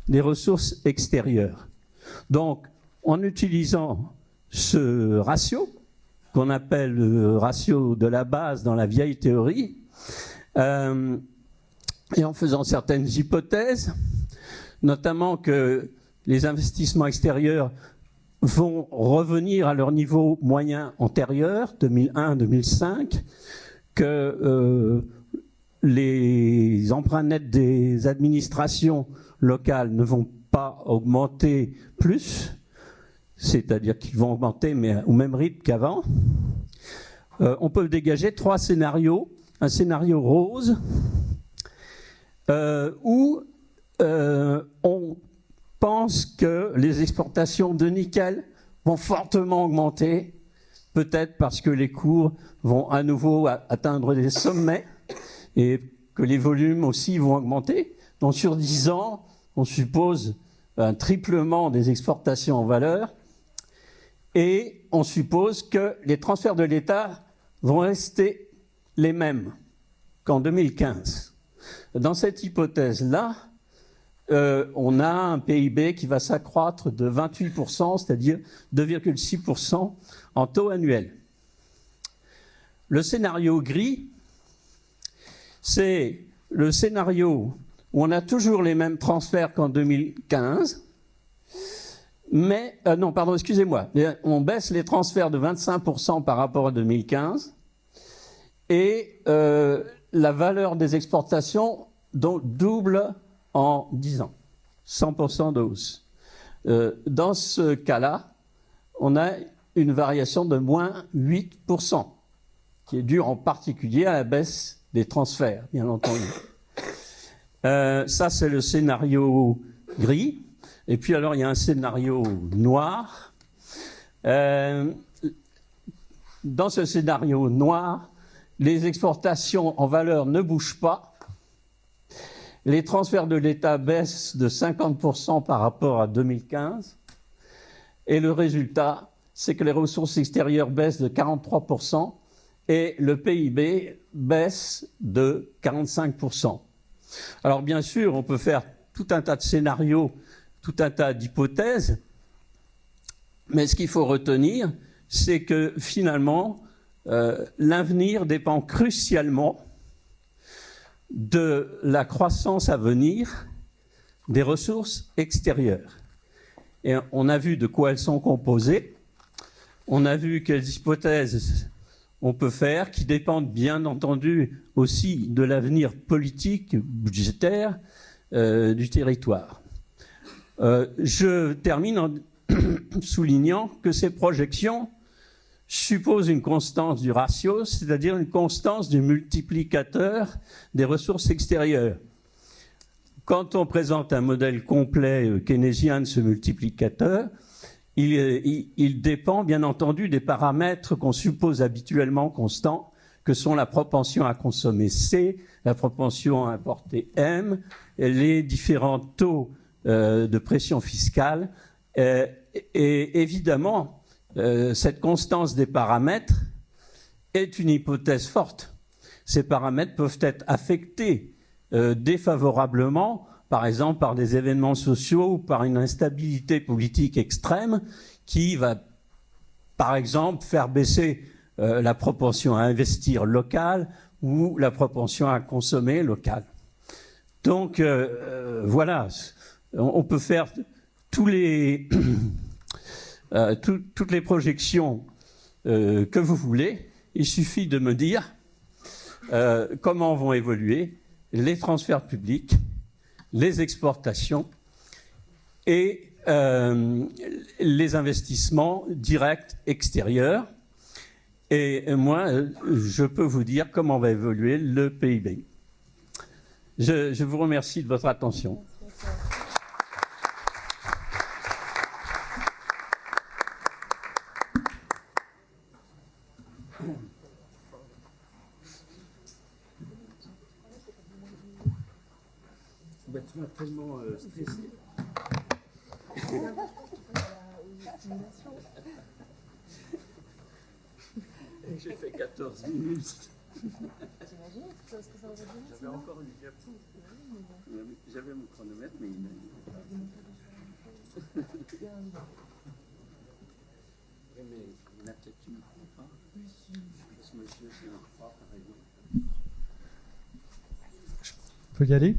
les ressources extérieures. Donc, en utilisant ce ratio, qu'on appelle le ratio de la base dans la vieille théorie, et en faisant certaines hypothèses, notamment que les investissements extérieurs vont revenir à leur niveau moyen antérieur, 2001-2005, que les emprunts nets des administrations locales ne vont pas augmenter plus, c'est-à-dire qu'ils vont augmenter mais au même rythme qu'avant. On peut dégager 3 scénarios. Un scénario rose où on pense que les exportations de nickel vont fortement augmenter, peut-être parce que les cours vont à nouveau atteindre des sommets et que les volumes aussi vont augmenter. Donc sur 10 ans, on suppose un triplement des exportations en valeur et on suppose que les transferts de l'État vont rester les mêmes qu'en 2015. Dans cette hypothèse-là, on a un PIB qui va s'accroître de 28%, c'est-à-dire 2,6% en taux annuel. Le scénario gris, c'est le scénario où on a toujours les mêmes transferts qu'en 2015, mais, non, pardon, excusez-moi, on baisse les transferts de 25% par rapport à 2015, et la valeur des exportations donc double en 10 ans, 100% de hausse. Dans ce cas-là, on a une variation de moins 8%, qui est due en particulier à la baisse des transferts, bien entendu. Ça, c'est le scénario gris. Et puis alors, il y a un scénario noir. Dans ce scénario noir, les exportations en valeur ne bougent pas. Les transferts de l'État baissent de 50% par rapport à 2015. Et le résultat, c'est que les ressources extérieures baissent de 43% et le PIB baisse de 45%. Alors bien sûr, on peut faire tout un tas de scénarios, tout un tas d'hypothèses, mais ce qu'il faut retenir, c'est que finalement, l'avenir dépend crucialement de la croissance à venir des ressources extérieures. Et on a vu de quoi elles sont composées, on a vu quelles hypothèses on peut faire, qui dépendent bien entendu aussi de l'avenir politique, budgétaire du territoire. Je termine en soulignant que ces projections supposent une constance du ratio, c'est-à-dire une constance du multiplicateur des ressources extérieures. Quand on présente un modèle complet keynésien de ce multiplicateur, il dépend bien entendu des paramètres qu'on suppose habituellement constants, que sont la propension à consommer C, la propension à importer M, les différents taux de pression fiscale. Et évidemment, cette constance des paramètres est une hypothèse forte. Ces paramètres peuvent être affectés défavorablement, par exemple par des événements sociaux ou par une instabilité politique extrême qui va, par exemple, faire baisser la propension à investir local ou la propension à consommer local. Donc, voilà, on peut faire toutes les projections que vous voulez. Il suffit de me dire comment vont évoluer les transferts publics, les exportations et les investissements directs extérieurs. Et moi, je peux vous dire comment va évoluer le PIB. Je vous remercie de votre attention. Tu m'as tellement stressé. J'ai fait 14 minutes. T'imagines ce que ça aurait donné? J'avais encore une diapo. J'avais mon chronomètre, mais il a... Oui, mais il y en a peut-être qui ne croient pas. Parce que monsieur, c'est un croix, par exemple. Je peux y aller?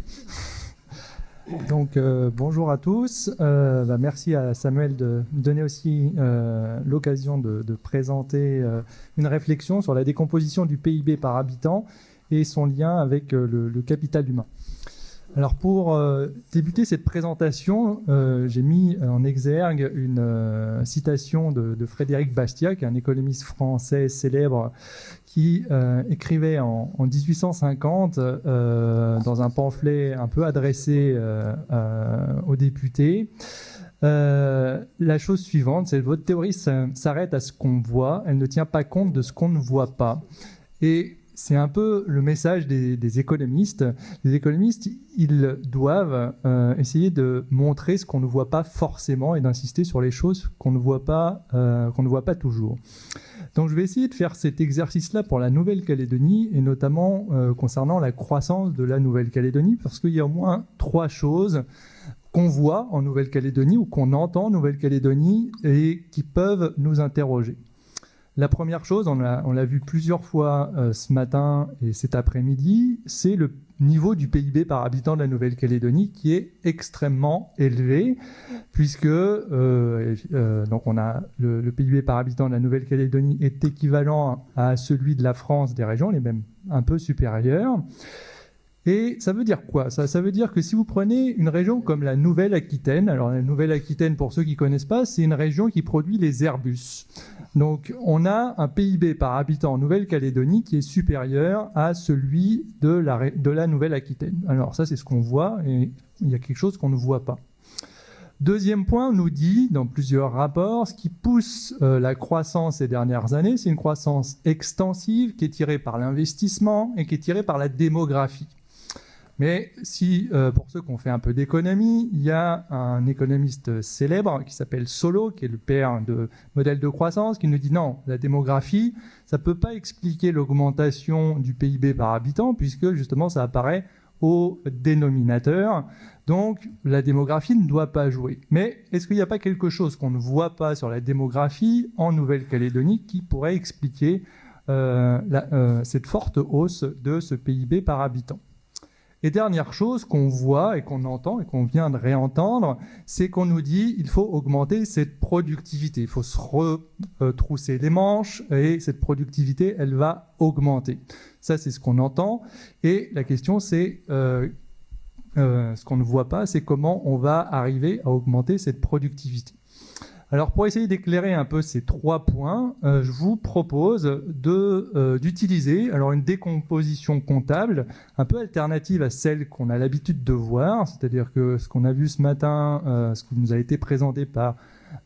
Donc bonjour à tous, merci à Samuel de me donner aussi l'occasion de présenter une réflexion sur la décomposition du PIB par habitant et son lien avec le capital humain. Alors pour débuter cette présentation, j'ai mis en exergue une citation de Frédéric Bastiat, qui est un économiste français célèbre, qui écrivait en 1850 dans un pamphlet un peu adressé aux députés la chose suivante, c'est votre théorie s'arrête à ce qu'on voit, elle ne tient pas compte de ce qu'on ne voit pas. Et c'est un peu le message des économistes. Les économistes, ils doivent essayer de montrer ce qu'on ne voit pas forcément et d'insister sur les choses qu'on ne voit pas toujours. Donc je vais essayer de faire cet exercice-là pour la Nouvelle-Calédonie et notamment concernant la croissance de la Nouvelle-Calédonie, parce qu'il y a au moins 3 choses qu'on voit en Nouvelle-Calédonie ou qu'on entend en Nouvelle-Calédonie et qui peuvent nous interroger. La première chose, on l'a vu plusieurs fois ce matin et cet après-midi, c'est le niveau du PIB par habitant de la Nouvelle-Calédonie qui est extrêmement élevé, puisque donc on a le PIB par habitant de la Nouvelle-Calédonie est équivalent à celui de la France des régions, il est même un peu supérieur. Et ça veut dire quoi ? Ça veut dire que si vous prenez une région comme la Nouvelle-Aquitaine, alors la Nouvelle-Aquitaine, pour ceux qui ne connaissent pas, c'est une région qui produit les Airbus. Donc on a un PIB par habitant en Nouvelle-Calédonie qui est supérieur à celui de la Nouvelle-Aquitaine. Alors ça, c'est ce qu'on voit, et il y a quelque chose qu'on ne voit pas. Deuxième point, on nous dit dans plusieurs rapports, ce qui pousse la croissance ces dernières années, c'est une croissance extensive qui est tirée par l'investissement et qui est tirée par la démographie. Mais si, pour ceux qui ont fait un peu d'économie, il y a un économiste célèbre qui s'appelle Solow, qui est le père de modèle de croissance, qui nous dit non, la démographie, ça ne peut pas expliquer l'augmentation du PIB par habitant, puisque justement ça apparaît au dénominateur. Donc la démographie ne doit pas jouer. Mais est-ce qu'il n'y a pas quelque chose qu'on ne voit pas sur la démographie en Nouvelle-Calédonie qui pourrait expliquer cette forte hausse de ce PIB par habitant ? Et dernière chose qu'on voit et qu'on entend et qu'on vient de réentendre, c'est qu'on nous dit il faut augmenter cette productivité. Il faut se retrousser les manches et cette productivité, elle va augmenter. Ça, c'est ce qu'on entend. Et la question, c'est ce qu'on ne voit pas, c'est comment on va arriver à augmenter cette productivité. Alors pour essayer d'éclairer un peu ces 3 points, je vous propose d'utiliser alors une décomposition comptable un peu alternative à celle qu'on a l'habitude de voir, c'est-à-dire que ce qu'on a vu ce matin, ce qui nous a été présenté par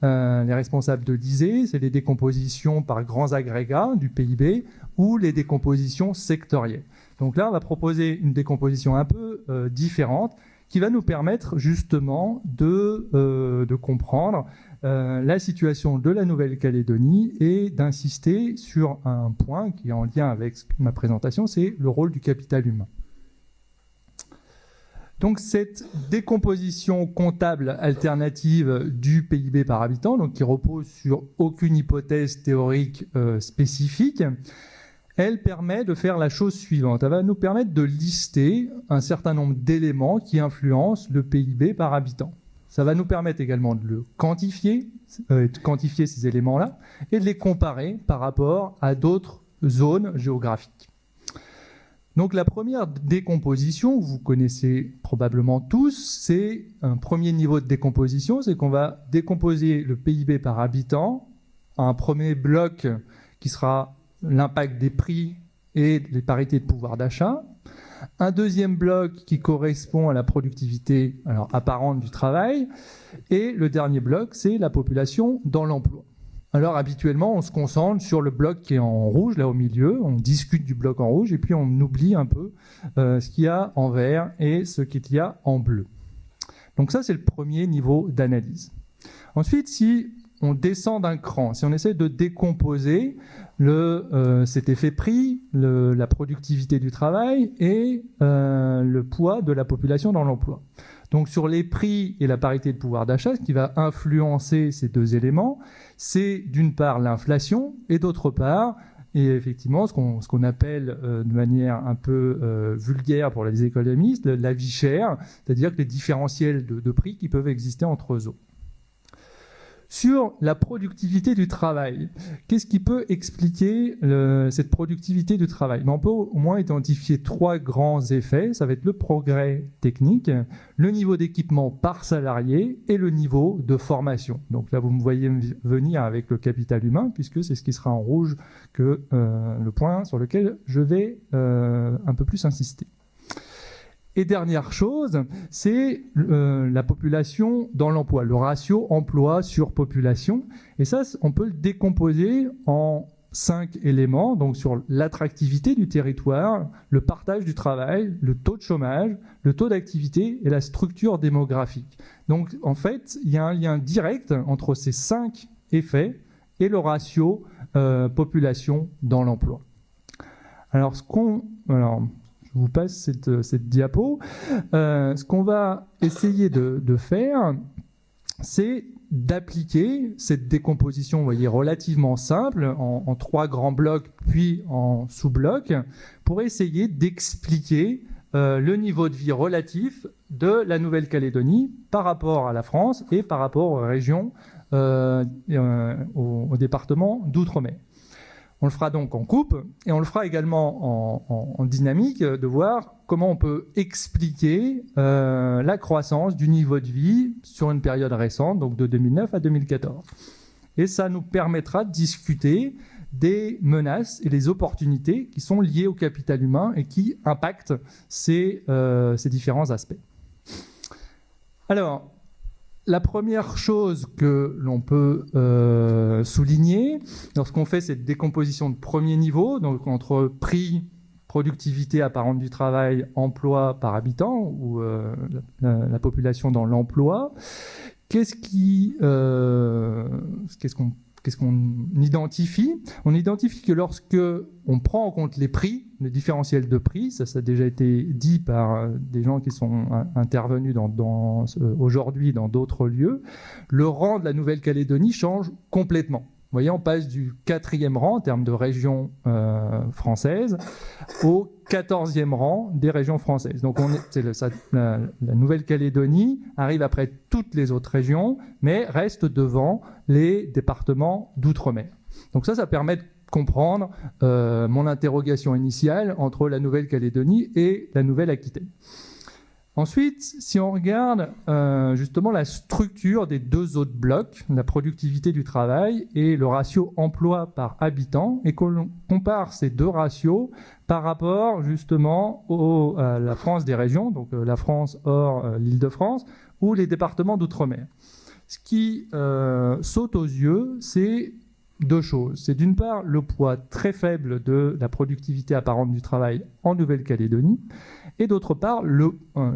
les responsables de l'ISEE, c'est les décompositions par grands agrégats du PIB ou les décompositions sectorielles. Donc là, on va proposer une décomposition un peu différente qui va nous permettre justement de comprendre la situation de la Nouvelle-Calédonie et d'insister sur un point qui est en lien avec ma présentation, c'est le rôle du capital humain. Donc cette décomposition comptable alternative du PIB par habitant, donc qui repose sur aucune hypothèse théorique spécifique, elle permet de faire la chose suivante. Elle va nous permettre de lister un certain nombre d'éléments qui influencent le PIB par habitant. Ça va nous permettre également de le quantifier, de quantifier ces éléments-là, et de les comparer par rapport à d'autres zones géographiques. Donc la première décomposition, vous connaissez probablement tous, c'est un premier niveau de décomposition, c'est qu'on va décomposer le PIB par habitant à un premier bloc qui sera l'impact des prix et les parités de pouvoir d'achat. Un deuxième bloc qui correspond à la productivité apparente du travail. Et le dernier bloc, c'est la population dans l'emploi. Alors habituellement, on se concentre sur le bloc qui est en rouge, là au milieu. On discute du bloc en rouge et puis on oublie un peu ce qu'il y a en vert et ce qu'il y a en bleu. Donc ça, c'est le premier niveau d'analyse. Ensuite, si on descend d'un cran, si on essaie de décomposer cet effet prix, la productivité du travail et le poids de la population dans l'emploi. Donc sur les prix et la parité de pouvoir d'achat, ce qui va influencer ces 2 éléments, c'est d'une part l'inflation et d'autre part, et effectivement ce qu'on appelle de manière un peu vulgaire pour les économistes, la vie chère, c'est-à-dire que les différentiels de prix qui peuvent exister entre eux. Sur la productivité du travail, qu'est-ce qui peut expliquer cette productivité du travail? On peut au moins identifier 3 grands effets. Ça va être le progrès technique, le niveau d'équipement par salarié et le niveau de formation. Donc là, vous me voyez venir avec le capital humain, puisque c'est ce qui sera en rouge que le point sur lequel je vais un peu plus insister. Et dernière chose, c'est la population dans l'emploi, le ratio emploi sur population. Et ça, on peut le décomposer en 5 éléments, donc sur l'attractivité du territoire, le partage du travail, le taux de chômage, le taux d'activité et la structure démographique. Donc en fait, il y a un lien direct entre ces 5 effets et le ratio population dans l'emploi. Alors, je vous passe cette diapo. Ce qu'on va essayer de faire, c'est d'appliquer cette décomposition, vous voyez, relativement simple, en 3 grands blocs, puis en sous-blocs, pour essayer d'expliquer le niveau de vie relatif de la Nouvelle-Calédonie par rapport à la France et par rapport aux régions, au département d'outre-mer. On le fera donc en coupe et on le fera également en dynamique, de voir comment on peut expliquer la croissance du niveau de vie sur une période récente, donc de 2009 à 2014. Et ça nous permettra de discuter des menaces et des opportunités qui sont liées au capital humain et qui impactent ces différents aspects. Alors, la première chose que l'on peut souligner lorsqu'on fait cette décomposition de premier niveau, donc entre prix, productivité apparente du travail, emploi par habitant, ou la population dans l'emploi, qu'est-ce qu'on identifie? On identifie que lorsque on prend en compte les prix, le différentiel de prix, ça a déjà été dit par des gens qui sont intervenus aujourd'hui dans d'autres lieux, le rang de la Nouvelle-Calédonie change complètement. Vous voyez, on passe du 4e rang en termes de régions françaises au 14e rang des régions françaises. Donc la Nouvelle-Calédonie arrive après toutes les autres régions, mais reste devant les départements d'outre-mer. Donc ça permet de comprendre mon interrogation initiale entre la Nouvelle-Calédonie et la Nouvelle-Aquitaine. Ensuite, si on regarde justement la structure des 2 autres blocs, la productivité du travail et le ratio emploi par habitant, et qu'on compare ces 2 ratios par rapport justement à la France des régions, donc la France hors l'Île-de-France, ou les départements d'outre-mer. Ce qui saute aux yeux, c'est 2 choses. C'est d'une part le poids très faible de la productivité apparente du travail en Nouvelle-Calédonie, et d'autre part,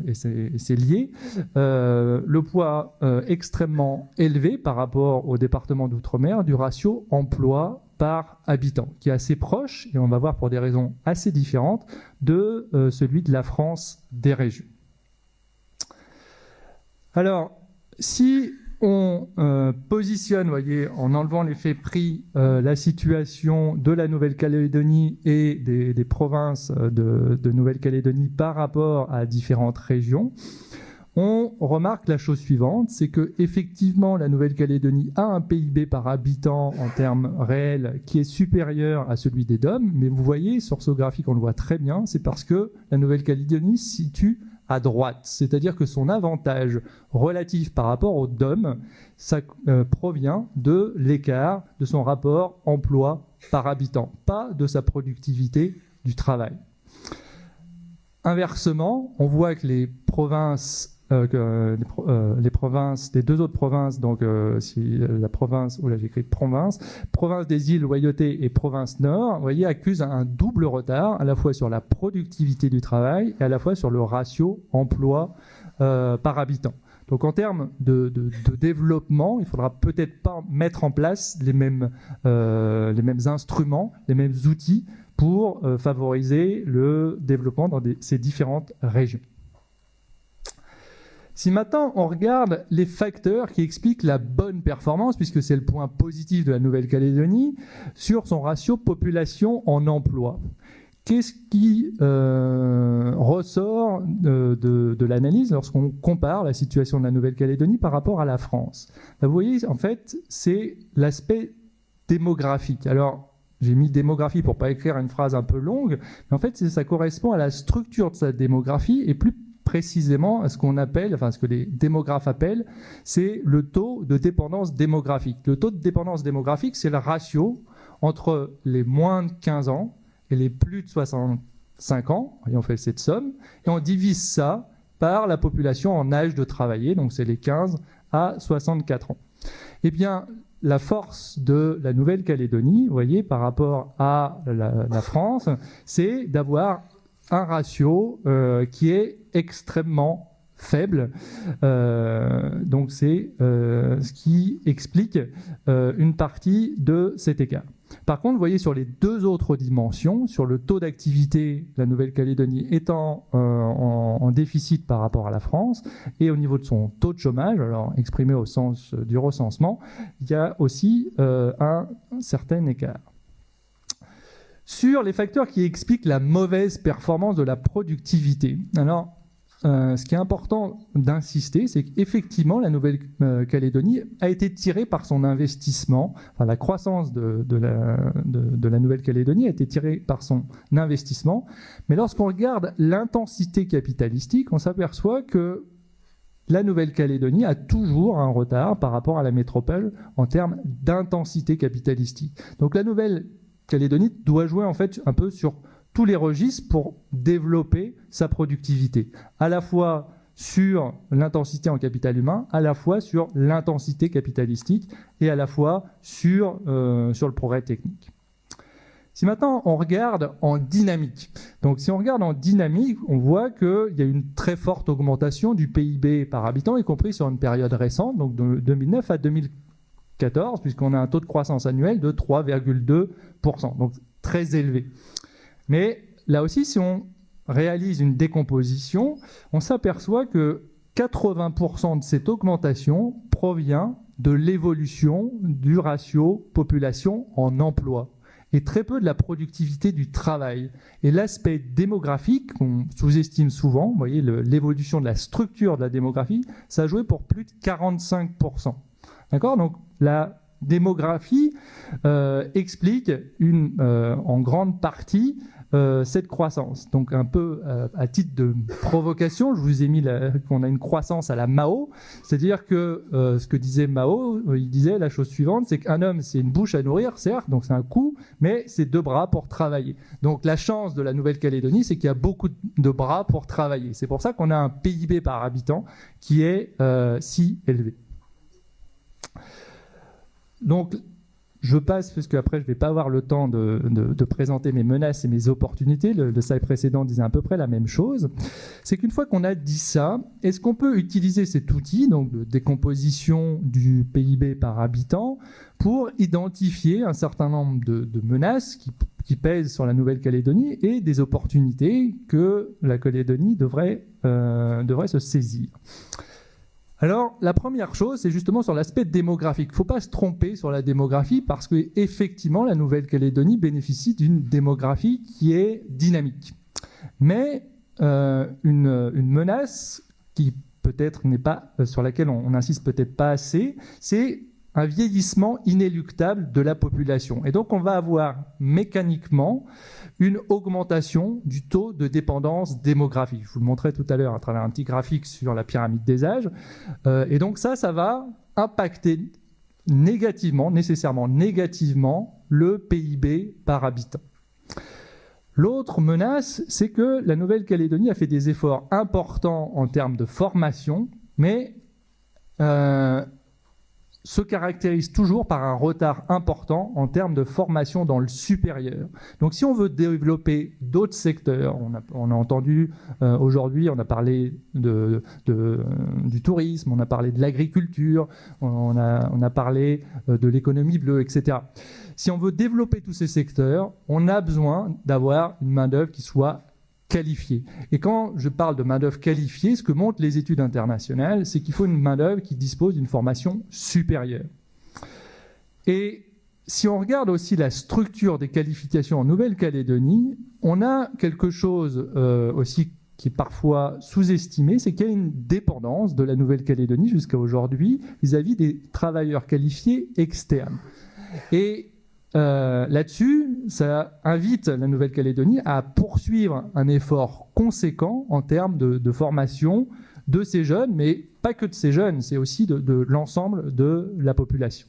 et c'est lié, le poids extrêmement élevé par rapport au département d'outre-mer du ratio emploi par habitant, qui est assez proche, et on va voir pour des raisons assez différentes, de celui de la France des régions. Alors, si on positionne, vous voyez, en enlevant l'effet prix, la situation de la Nouvelle-Calédonie et des provinces de Nouvelle-Calédonie par rapport à différentes régions, on remarque la chose suivante, c'est que effectivement la Nouvelle-Calédonie a un PIB par habitant en termes réels qui est supérieur à celui des DOM, mais vous voyez sur ce graphique, on le voit très bien, c'est parce que la Nouvelle-Calédonie se situe à droite, c'est-à-dire que son avantage relatif par rapport au DOM, ça provient de l'écart de son rapport emploi par habitant, pas de sa productivité du travail. Inversement, on voit que les provinces, les 2 autres provinces, donc si la province, là j'ai écrit province des îles Loyauté et province Nord, vous voyez, accusent un double retard, à la fois sur la productivité du travail et à la fois sur le ratio emploi par habitant. Donc en termes de développement, il faudra peut-être pas mettre en place les mêmes instruments, les mêmes outils pour favoriser le développement dans ces différentes régions. Si maintenant on regarde les facteurs qui expliquent la bonne performance, puisque c'est le point positif de la Nouvelle-Calédonie, sur son ratio population en emploi, Qu'est-ce qui ressort de l'analyse lorsqu'on compare la situation de la Nouvelle-Calédonie par rapport à la France? Là, vous voyez, en fait, c'est l'aspect démographique. Alors, j'ai mis démographie pour ne pas écrire une phrase un peu longue, mais en fait, ça correspond à la structure de sa démographie et plus précisément à ce qu'on appelle, enfin ce que les démographes appellent, c'est le taux de dépendance démographique. Le taux de dépendance démographique, c'est le ratio entre les moins de 15 ans et les plus de 65 ans, et on fait cette somme, et on divise ça par la population en âge de travailler, donc c'est les 15 à 64 ans. Eh bien, la force de la Nouvelle-Calédonie, vous voyez, par rapport à la France, c'est d'avoir un ratio qui est extrêmement faible. Donc c'est ce qui explique une partie de cet écart. Par contre, vous voyez sur les deux autres dimensions, sur le taux d'activité, la Nouvelle-Calédonie étant en déficit par rapport à la France, et au niveau de son taux de chômage, alors exprimé au sens du recensement, il y a aussi un certain écart. Sur les facteurs qui expliquent la mauvaise performance de la productivité. Alors, ce qui est important d'insister, c'est qu'effectivement, la Nouvelle-Calédonie a été tirée par son investissement. Enfin, la croissance de la Nouvelle-Calédonie a été tirée par son investissement. Mais lorsqu'on regarde l'intensité capitalistique, on s'aperçoit que la Nouvelle-Calédonie a toujours un retard par rapport à la métropole en termes d'intensité capitalistique. Donc la Nouvelle-Calédonie doit jouer en fait un peu sur tous les registres pour développer sa productivité, à la fois sur l'intensité en capital humain, à la fois sur l'intensité capitalistique et à la fois sur le progrès technique. Si maintenant on regarde en dynamique, donc si on regarde en dynamique, on voit qu'il y a une très forte augmentation du PIB par habitant, y compris sur une période récente, donc de 2009 à 2014, puisqu'on a un taux de croissance annuel de 3,2%, donc très élevé. Mais là aussi, si on réalise une décomposition, on s'aperçoit que 80% de cette augmentation provient de l'évolution du ratio population en emploi et très peu de la productivité du travail. Et l'aspect démographique, qu'on sous-estime souvent, vous voyez, l'évolution de la structure de la démographie, ça a joué pour plus de 45%. D'accord ? Donc la démographie explique en grande partie cette croissance. Donc un peu à titre de provocation, je vous ai mis qu'on a une croissance à la Mao, c'est-à-dire que ce que disait Mao, il disait la chose suivante, c'est qu'un homme c'est une bouche à nourrir, certes, donc c'est un coût, mais c'est 2 bras pour travailler. Donc la chance de la Nouvelle-Calédonie, c'est qu'il y a beaucoup de bras pour travailler. C'est pour ça qu'on a un PIB par habitant qui est si élevé. Donc je passe, parce qu'après je ne vais pas avoir le temps de présenter mes menaces et mes opportunités. Le slide précédent disait à peu près la même chose. C'est qu'une fois qu'on a dit ça, est-ce qu'on peut utiliser cet outil, donc de décomposition du PIB par habitant, pour identifier un certain nombre de menaces qui pèsent sur la Nouvelle-Calédonie et des opportunités que la Calédonie devrait se saisir? Alors, la première chose, c'est justement sur l'aspect démographique. Il ne faut pas se tromper sur la démographie parce qu'effectivement, la Nouvelle-Calédonie bénéficie d'une démographie qui est dynamique. Mais une menace qui peut-être n'est pas, sur laquelle on n'insiste peut-être pas assez, c'est un vieillissement inéluctable de la population. Et donc, on va avoir mécaniquement une augmentation du taux de dépendance démographique. Je vous le montrais tout à l'heure à travers un petit graphique sur la pyramide des âges. Et donc ça va impacter nécessairement négativement, le PIB par habitant. L'autre menace, c'est que la Nouvelle-Calédonie a fait des efforts importants en termes de formation, mais se caractérise toujours par un retard important en termes de formation dans le supérieur. Donc si on veut développer d'autres secteurs, on a entendu aujourd'hui, on a parlé du tourisme, on a parlé de l'agriculture, on a parlé de l'économie bleue, etc. Si on veut développer tous ces secteurs, on a besoin d'avoir une main-d'œuvre qui soit qualifiée. Et quand je parle de main-d'œuvre qualifiée, ce que montrent les études internationales, c'est qu'il faut une main-d'œuvre qui dispose d'une formation supérieure. Et si on regarde aussi la structure des qualifications en Nouvelle-Calédonie, on a quelque chose aussi qui est parfois sous-estimé, c'est qu'il y a une dépendance de la Nouvelle-Calédonie jusqu'à aujourd'hui vis-à-vis des travailleurs qualifiés externes. Et là-dessus, ça invite la Nouvelle-Calédonie à poursuivre un effort conséquent en termes de formation de ces jeunes, mais pas que de ces jeunes, c'est aussi de l'ensemble de la population.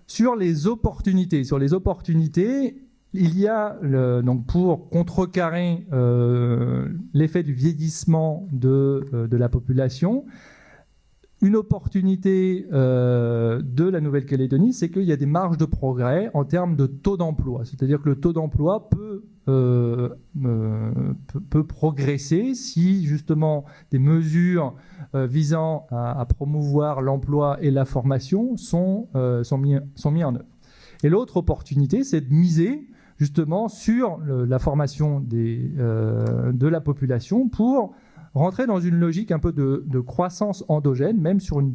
Sur les opportunités, il y a, donc pour contrecarrer l'effet du vieillissement de la population, une opportunité de la Nouvelle-Calédonie, c'est qu'il y a des marges de progrès en termes de taux d'emploi. C'est-à-dire que le taux d'emploi peut progresser si justement des mesures visant à promouvoir l'emploi et la formation sont mis en œuvre. Et l'autre opportunité, c'est de miser justement sur la formation de la population pour rentrer dans une logique un peu de croissance endogène, même sur une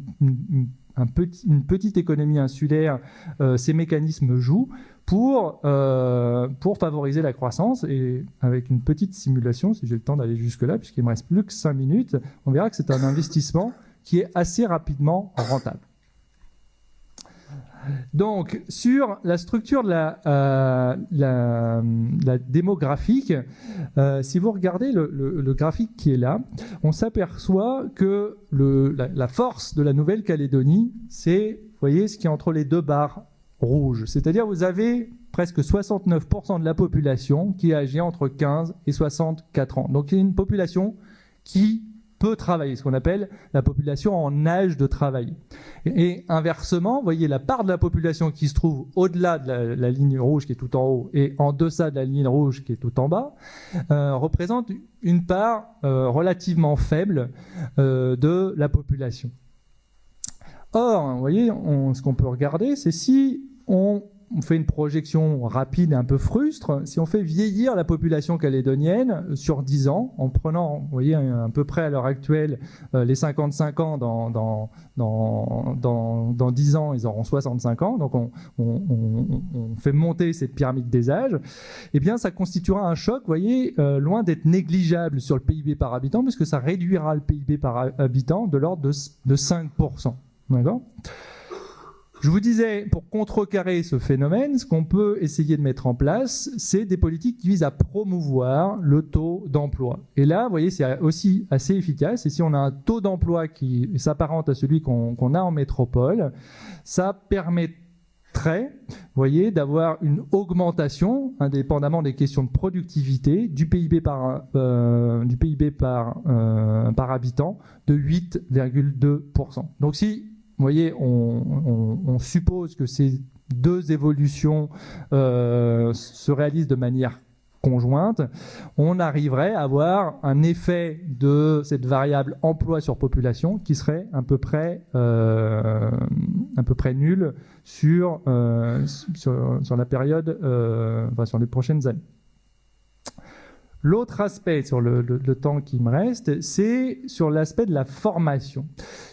petite économie insulaire, ces mécanismes jouent pour favoriser la croissance. Et avec une petite simulation, si j'ai le temps d'aller jusque-là, puisqu'il me reste plus que 5 minutes, on verra que c'est un investissement qui est assez rapidement rentable. Donc, sur la structure de la démographique, si vous regardez le graphique qui est là, on s'aperçoit que la force de la Nouvelle-Calédonie, c'est, vous voyez, ce qui est entre les deux barres rouges. C'est-à-dire, vous avez presque 69% de la population qui est âgée entre 15 et 64 ans. Donc, il y a une population qui peut travailler, ce qu'on appelle la population en âge de travailler. Et inversement, vous voyez la part de la population qui se trouve au-delà de la ligne rouge qui est tout en haut et en deçà de la ligne rouge qui est tout en bas, représente une part relativement faible de la population. Or, vous voyez, ce qu'on peut regarder, c'est si on fait une projection rapide et un peu frustre, si on fait vieillir la population calédonienne sur 10 ans, en prenant, vous voyez, à peu près à l'heure actuelle, les 55 ans, dans 10 ans, ils auront 65 ans, donc on fait monter cette pyramide des âges, eh bien ça constituera un choc, vous voyez, loin d'être négligeable sur le PIB par habitant, puisque ça réduira le PIB par habitant de l'ordre de 5%. D'accord ? Je vous disais, pour contrecarrer ce phénomène, ce qu'on peut essayer de mettre en place, c'est des politiques qui visent à promouvoir le taux d'emploi. Et là, vous voyez, c'est aussi assez efficace. Et si on a un taux d'emploi qui s'apparente à celui qu'on a en métropole, ça permettrait, vous voyez, d'avoir une augmentation, indépendamment des questions de productivité, du PIB par habitant de 8,2%. Donc si vous voyez, on suppose que ces deux évolutions se réalisent de manière conjointe, on arriverait à avoir un effet de cette variable emploi sur population qui serait à peu près nul sur la période, sur les prochaines années. L'autre aspect sur le temps qui me reste, c'est sur l'aspect de la formation.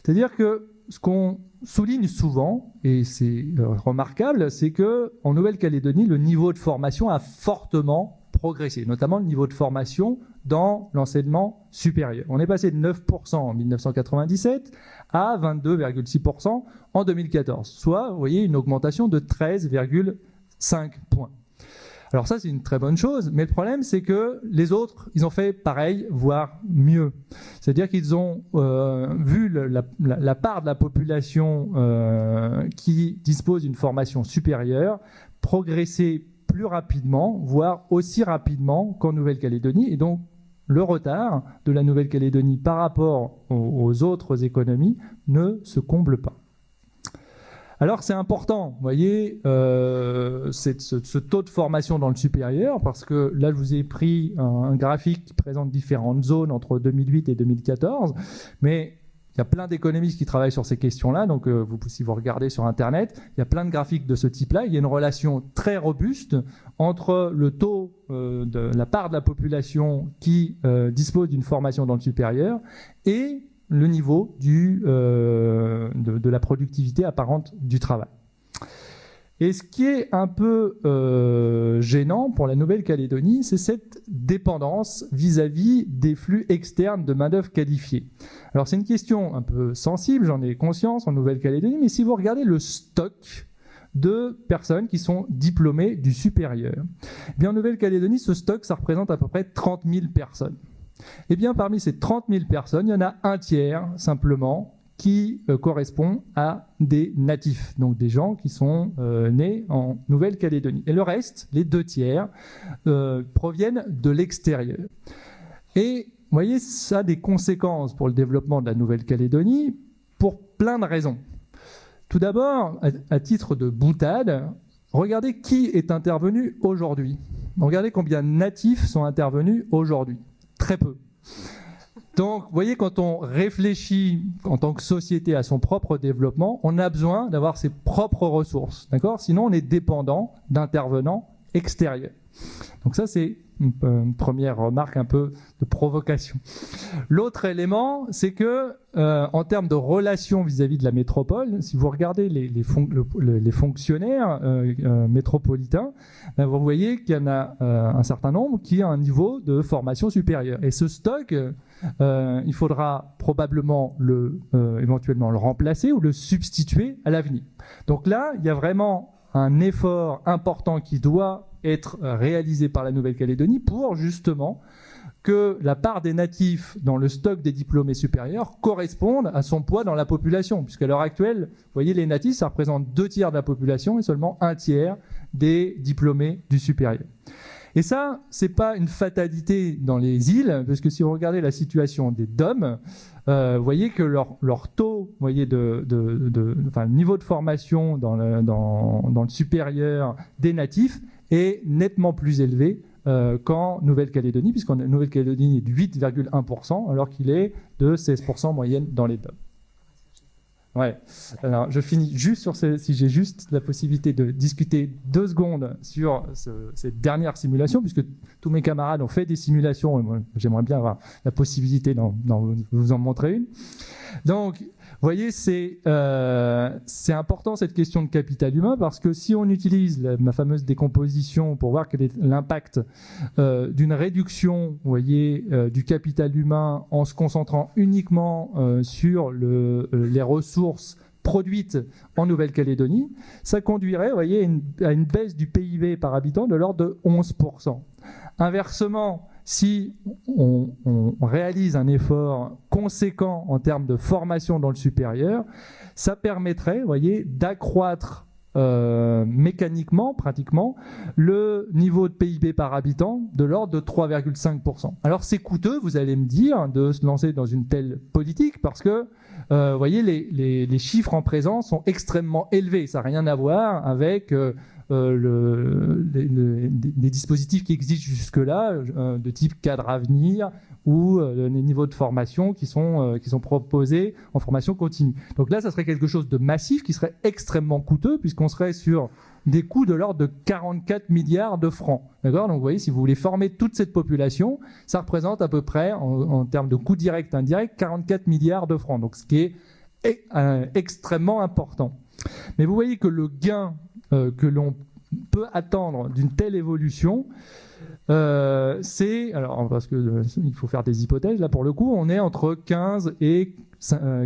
C'est-à-dire que ce qu'on souligne souvent, et c'est remarquable, c'est qu'en Nouvelle-Calédonie, le niveau de formation a fortement progressé, notamment le niveau de formation dans l'enseignement supérieur. On est passé de 9% en 1997 à 22,6% en 2014, soit, vous voyez, une augmentation de 13,5 points. Alors ça, c'est une très bonne chose, mais le problème, c'est que les autres, ils ont fait pareil, voire mieux. C'est-à-dire qu'ils ont vu la part de la population qui dispose d'une formation supérieure progresser plus rapidement, voire aussi rapidement qu'en Nouvelle-Calédonie, et donc le retard de la Nouvelle-Calédonie par rapport aux autres économies ne se comble pas. Alors c'est important, vous voyez, ce taux de formation dans le supérieur, parce que là je vous ai pris un graphique qui présente différentes zones entre 2008 et 2014, mais il y a plein d'économistes qui travaillent sur ces questions-là, donc si vous regardez sur Internet, il y a plein de graphiques de ce type-là. Il y a une relation très robuste entre le taux de la part de la population qui dispose d'une formation dans le supérieur et le niveau de la productivité apparente du travail. Et ce qui est un peu gênant pour la Nouvelle-Calédonie, c'est cette dépendance vis-à-vis des flux externes de main-d'œuvre qualifiée. Alors c'est une question un peu sensible, j'en ai conscience en Nouvelle-Calédonie, mais si vous regardez le stock de personnes qui sont diplômées du supérieur, eh bien en Nouvelle-Calédonie, ce stock, ça représente à peu près 30 000 personnes. Eh bien parmi ces 30 000 personnes, il y en a un tiers simplement qui correspond à des natifs, donc des gens qui sont nés en Nouvelle-Calédonie. Et le reste, les 2 tiers, proviennent de l'extérieur. Et vous voyez, ça a des conséquences pour le développement de la Nouvelle-Calédonie pour plein de raisons. Tout d'abord, à titre de boutade, regardez qui est intervenu aujourd'hui. Regardez combien de natifs sont intervenus aujourd'hui. Très peu. Donc, vous voyez, quand on réfléchit en tant que société à son propre développement, on a besoin d'avoir ses propres ressources, d'accord ? Sinon, on est dépendant d'intervenants extérieurs. Donc ça, c'est une première remarque un peu de provocation. L'autre élément, c'est que en termes de relations vis-à-vis de la métropole, si vous regardez les fonctionnaires métropolitains, ben vous voyez qu'il y en a un certain nombre qui a un niveau de formation supérieure. Et ce stock, il faudra probablement éventuellement le remplacer ou le substituer à l'avenir. Donc là, il y a vraiment un effort important qui doit être réalisé par la Nouvelle-Calédonie pour justement que la part des natifs dans le stock des diplômés supérieurs corresponde à son poids dans la population. Puisqu'à l'heure actuelle, vous voyez, les natifs, ça représente 2 tiers de la population et seulement 1 tiers des diplômés du supérieur. Et ça, c'est pas une fatalité dans les îles, parce que si vous regardez la situation des DOM, vous voyez que leur taux, vous voyez, le niveau de formation dans le supérieur des natifs est nettement plus élevé qu'en Nouvelle-Calédonie, puisqu'en Nouvelle-Calédonie est de 8,1%, alors qu'il est de 16% en moyenne dans les DOM. Ouais. Alors, je finis juste sur si j'ai juste la possibilité de discuter 2 secondes sur cette dernière simulation, puisque tous mes camarades ont fait des simulations, et moi, j'aimerais bien avoir la possibilité d'en vous en montrer une. Donc, vous voyez, c'est important cette question de capital humain, parce que si on utilise ma fameuse décomposition pour voir quel est l'impact d'une réduction, vous voyez, du capital humain en se concentrant uniquement sur les ressources produites en Nouvelle-Calédonie, ça conduirait, vous voyez, à une baisse du PIB par habitant de l'ordre de 11%. Inversement, si on réalise un effort conséquent en termes de formation dans le supérieur, ça permettrait, vous voyez, d'accroître mécaniquement, pratiquement, le niveau de PIB par habitant de l'ordre de 3,5%. Alors c'est coûteux, vous allez me dire, de se lancer dans une telle politique, parce que vous voyez, les chiffres en présence sont extrêmement élevés. Ça n'a rien à voir avec les dispositifs qui existent jusque-là, de type cadre avenir, ou les niveaux de formation qui sont proposés en formation continue. Donc là, ça serait quelque chose de massif qui serait extrêmement coûteux, puisqu'on serait sur des coûts de l'ordre de 44 milliards de francs. D'accord ? Donc vous voyez, si vous voulez former toute cette population, ça représente à peu près, en termes de coûts directs et indirects, 44 milliards de francs. Donc ce qui est extrêmement important. Mais vous voyez que le gain que l'on peut attendre d'une telle évolution, c'est, alors parce que il faut faire des hypothèses, là pour le coup, on est entre 15 et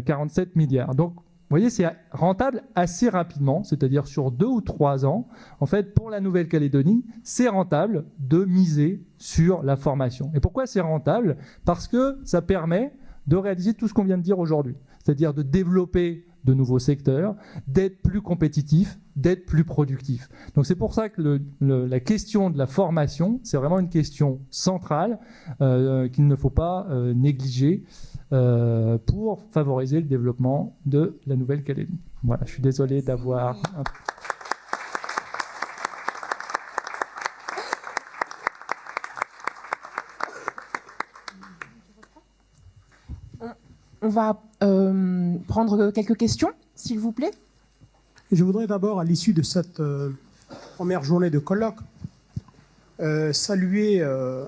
47 milliards. Donc, vous voyez, c'est rentable assez rapidement, c'est-à-dire sur 2 ou 3 ans. En fait, pour la Nouvelle-Calédonie, c'est rentable de miser sur la formation. Et pourquoi c'est rentable ? Parce que ça permet de réaliser tout ce qu'on vient de dire aujourd'hui, c'est-à-dire de développer de nouveaux secteurs, d'être plus compétitif, d'être plus productif. Donc c'est pour ça que la question de la formation, c'est vraiment une question centrale qu'il ne faut pas négliger pour favoriser le développement de la Nouvelle-Calédonie. Voilà, je suis désolé d'avoir... On va prendre quelques questions, s'il vous plaît. Je voudrais d'abord, à l'issue de cette première journée de colloque, saluer le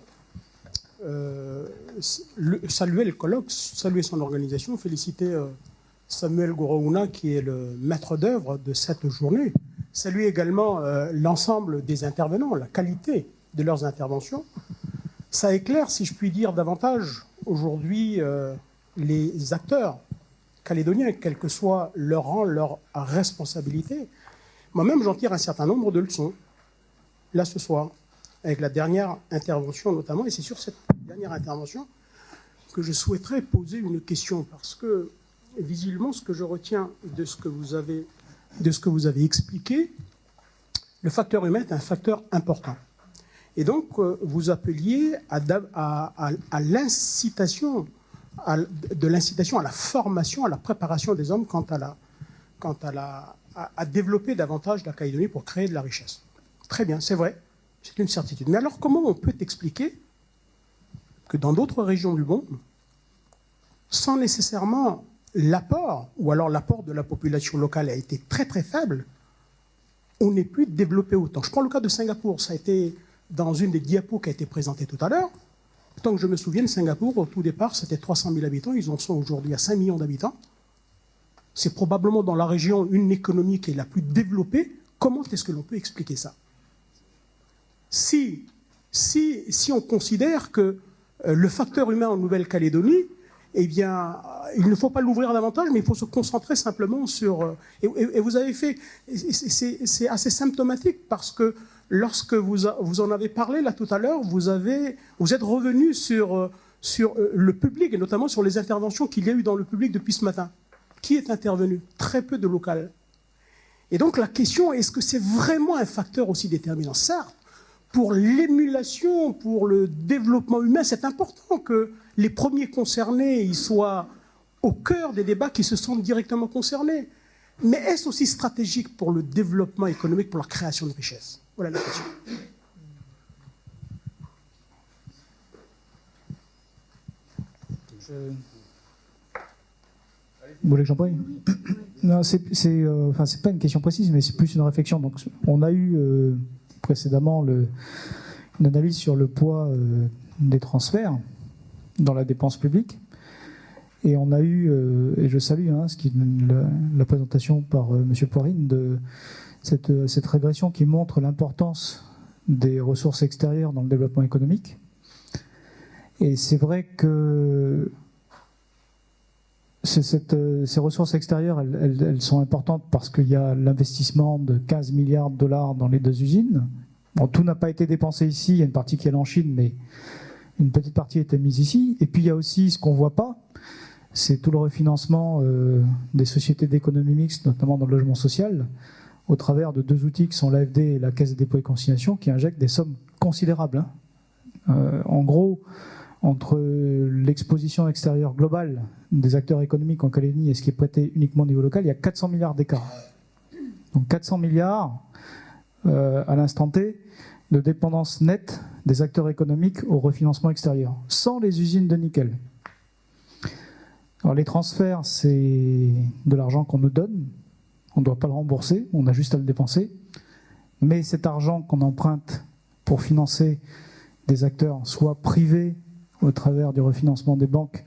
colloque, saluer son organisation, féliciter Samuel Gorouna, qui est le maître d'œuvre de cette journée, saluer également l'ensemble des intervenants, la qualité de leurs interventions. Ça éclaire, si je puis dire, davantage aujourd'hui les acteurs calédoniens, quel que soit leur rang, leur responsabilité. Moi-même, j'en tire un certain nombre de leçons, là ce soir, avec la dernière intervention notamment, et c'est sur cette dernière intervention que je souhaiterais poser une question, parce que visiblement, ce que je retiens de ce que vous avez expliqué, le facteur humain est un facteur important. Et donc, vous appeliez à l'incitation, de l'incitation à la formation, à la préparation des hommes à développer davantage la Calédonie pour créer de la richesse. Très bien, c'est vrai, c'est une certitude. Mais alors, comment on peut expliquer que dans d'autres régions du monde, sans nécessairement l'apport, ou alors l'apport de la population locale a été très très faible, on n'ait plus développé autant. Je prends le cas de Singapour, ça a été dans une des diapos qui a été présentée tout à l'heure. Tant que je me souvienne, Singapour, au tout départ, c'était 300 000 habitants, ils en sont aujourd'hui à 5 millions d'habitants. C'est probablement dans la région une économie qui est la plus développée. Comment est-ce que l'on peut expliquer ça? Si on considère que le facteur humain en Nouvelle-Calédonie, eh bien, il ne faut pas l'ouvrir davantage, mais il faut se concentrer simplement sur... Et vous avez fait... C'est assez symptomatique parce que lorsque vous en avez parlé là tout à l'heure, vous êtes revenu sur le public, et notamment sur les interventions qu'il y a eu dans le public depuis ce matin. Qui est intervenu? Très peu de local. Et donc la question, est-ce que c'est vraiment un facteur aussi déterminant? Certes, pour l'émulation, pour le développement humain, c'est important que les premiers concernés ils soient au cœur des débats, qui se sentent directement concernés. Mais est-ce aussi stratégique pour le développement économique, pour la création de richesses? Voilà la question. Vous voulez que j'en parle? Non, c'est pas une question précise, mais c'est plus une réflexion. Donc, on a eu précédemment une analyse sur le poids des transferts dans la dépense publique. Et on a eu, et je salue la présentation par M. Poirine de cette régression qui montre l'importance des ressources extérieures dans le développement économique. Et c'est vrai que ces ressources extérieures, elles sont importantes parce qu'il y a l'investissement de 15 milliards de dollars dans les deux usines. Bon, tout n'a pas été dépensé ici, il y a une partie qui est en Chine, mais une petite partie a été mise ici. Et puis il y a aussi ce qu'on ne voit pas, c'est tout le refinancement des sociétés d'économie mixte, notamment dans le logement social, au travers de deux outils qui sont l'AFD et la Caisse des dépôts et consignations, qui injectent des sommes considérables. En gros, entre l'exposition extérieure globale des acteurs économiques en Calédonie et ce qui est prêté uniquement au niveau local, il y a 400 milliards d'écart. Donc 400 milliards à l'instant T de dépendance nette des acteurs économiques au refinancement extérieur, sans les usines de nickel. Alors les transferts, c'est de l'argent qu'on nous donne, on ne doit pas le rembourser, on a juste à le dépenser. Mais cet argent qu'on emprunte pour financer des acteurs, soit privés au travers du refinancement des banques,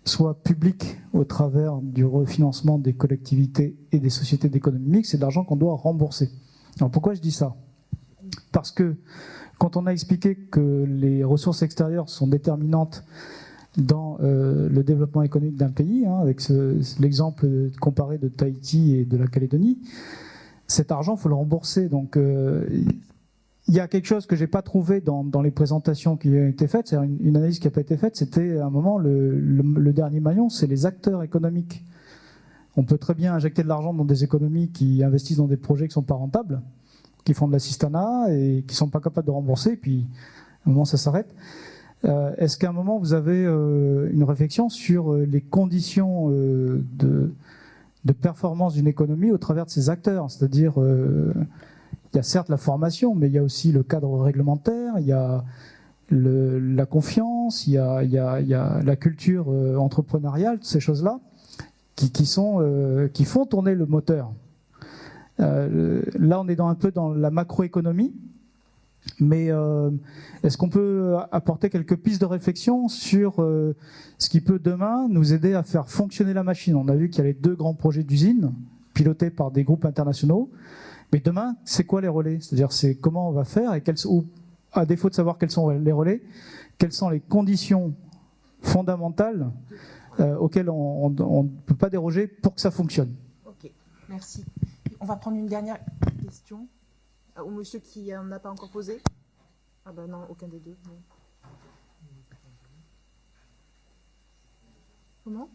soit publics au travers du refinancement des collectivités et des sociétés d'économie mixte, c'est de l'argent qu'on doit rembourser. Alors pourquoi je dis ça? Parce que quand on a expliqué que les ressources extérieures sont déterminantes dans le développement économique d'un pays, avec l'exemple comparé de Tahiti et de la Calédonie, cet argent, il faut le rembourser. Donc il y a quelque chose que je n'ai pas trouvé dans les présentations qui ont été faites, c'est une analyse qui n'a pas été faite, c'était à un moment le dernier maillon, c'est les acteurs économiques. On peut très bien injecter de l'argent dans des économies qui investissent dans des projets qui ne sont pas rentables, qui font de l'assistanat et qui ne sont pas capables de rembourser, et puis à un moment ça s'arrête. Est-ce qu'à un moment vous avez une réflexion sur les conditions de performance d'une économie au travers de ses acteurs? C'est-à-dire, il y a certes la formation, mais il y a aussi le cadre réglementaire, il y a la confiance, il y a la culture entrepreneuriale, toutes ces choses-là qui font tourner le moteur. Là, on est un peu dans la macroéconomie, mais est-ce qu'on peut apporter quelques pistes de réflexion sur ce qui peut demain nous aider à faire fonctionner la machine? On a vu qu'il y a les deux grands projets d'usines pilotés par des groupes internationaux. Mais demain, c'est quoi les relais? C'est-à-dire, c'est comment on va faire et ou, à défaut de savoir quels sont les relais, quelles sont les conditions fondamentales auxquelles on ne peut pas déroger pour que ça fonctionne. Ok, merci. On va prendre une dernière question au monsieur qui n'en a pas encore posé. Ah ben non, aucun des deux. Non. Comment?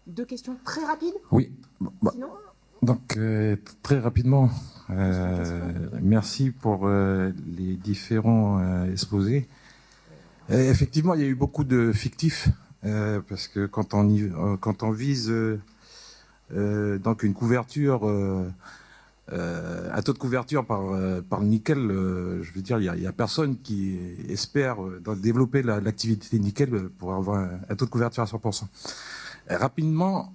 Deux questions très rapides? Oui. Sinon... Donc, très rapidement, merci pour les différents exposés. Effectivement, il y a eu beaucoup de fictifs, parce que quand on vise donc une couverture, un taux de couverture par le nickel, je veux dire, il y a personne qui espère développer l'activité nickel pour avoir un taux de couverture à 100%. Rapidement,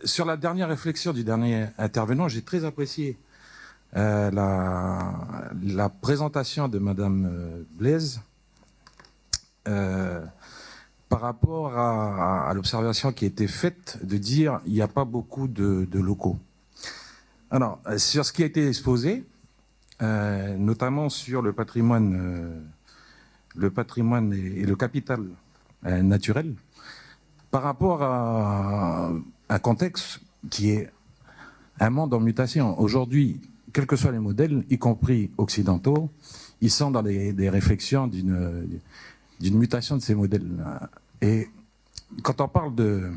sur la dernière réflexion du dernier intervenant, j'ai très apprécié la présentation de Madame Blaise par rapport à l'observation qui a été faite de dire il n'y a pas beaucoup de locaux. Alors, sur ce qui a été exposé, notamment sur le patrimoine et le capital naturel, par rapport à un contexte qui est un monde en mutation. Aujourd'hui, quels que soient les modèles, y compris occidentaux, ils sont dans des réflexions d'une mutation de ces modèles. Et quand on parle de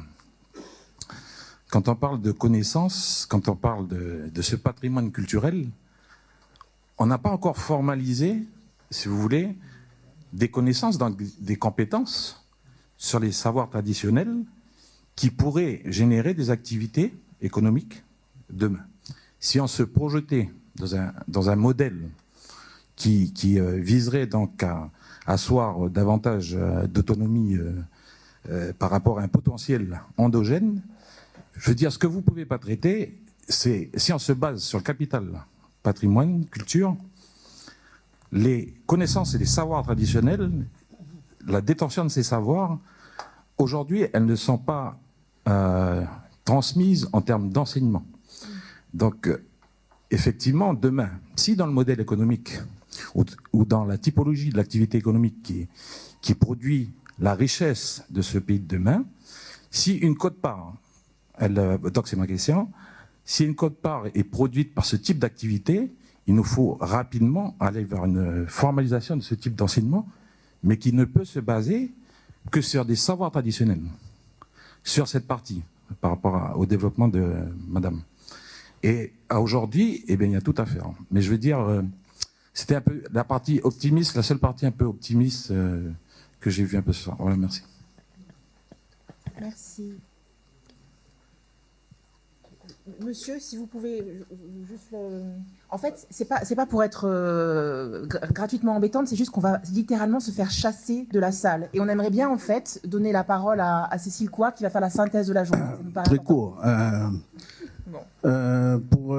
connaissances, quand on parle de ce patrimoine culturel, on n'a pas encore formalisé, si vous voulez, des connaissances, donc des compétences sur les savoirs traditionnels qui pourraient générer des activités économiques demain. Si on se projetait dans un modèle qui viserait donc à asseoir davantage d'autonomie par rapport à un potentiel endogène, je veux dire, ce que vous ne pouvez pas traiter, c'est si on se base sur le capital patrimoine, culture, les connaissances et les savoirs traditionnels, la détention de ces savoirs, aujourd'hui, elles ne sont pas transmises en termes d'enseignement. Donc, effectivement, demain, si dans le modèle économique ou dans la typologie de l'activité économique qui produit la richesse de ce pays de demain, si une quote-part, donc c'est ma question, si une quote-part est produite par ce type d'activité, il nous faut rapidement aller vers une formalisation de ce type d'enseignement, mais qui ne peut se baser que sur des savoirs traditionnels, sur cette partie, par rapport au développement de Madame. Et à aujourd'hui, eh bien, il y a tout à faire. Mais je veux dire, c'était un peu la partie optimiste, la seule partie un peu optimiste que j'ai vue un peu ce soir. Voilà, merci. Merci. Monsieur, si vous pouvez juste... En fait, c'est pas pour être gratuitement embêtante, c'est juste qu'on va littéralement se faire chasser de la salle. Et on aimerait bien, en fait, donner la parole à Cécile Couard qui va faire la synthèse de la journée. Très court. Pour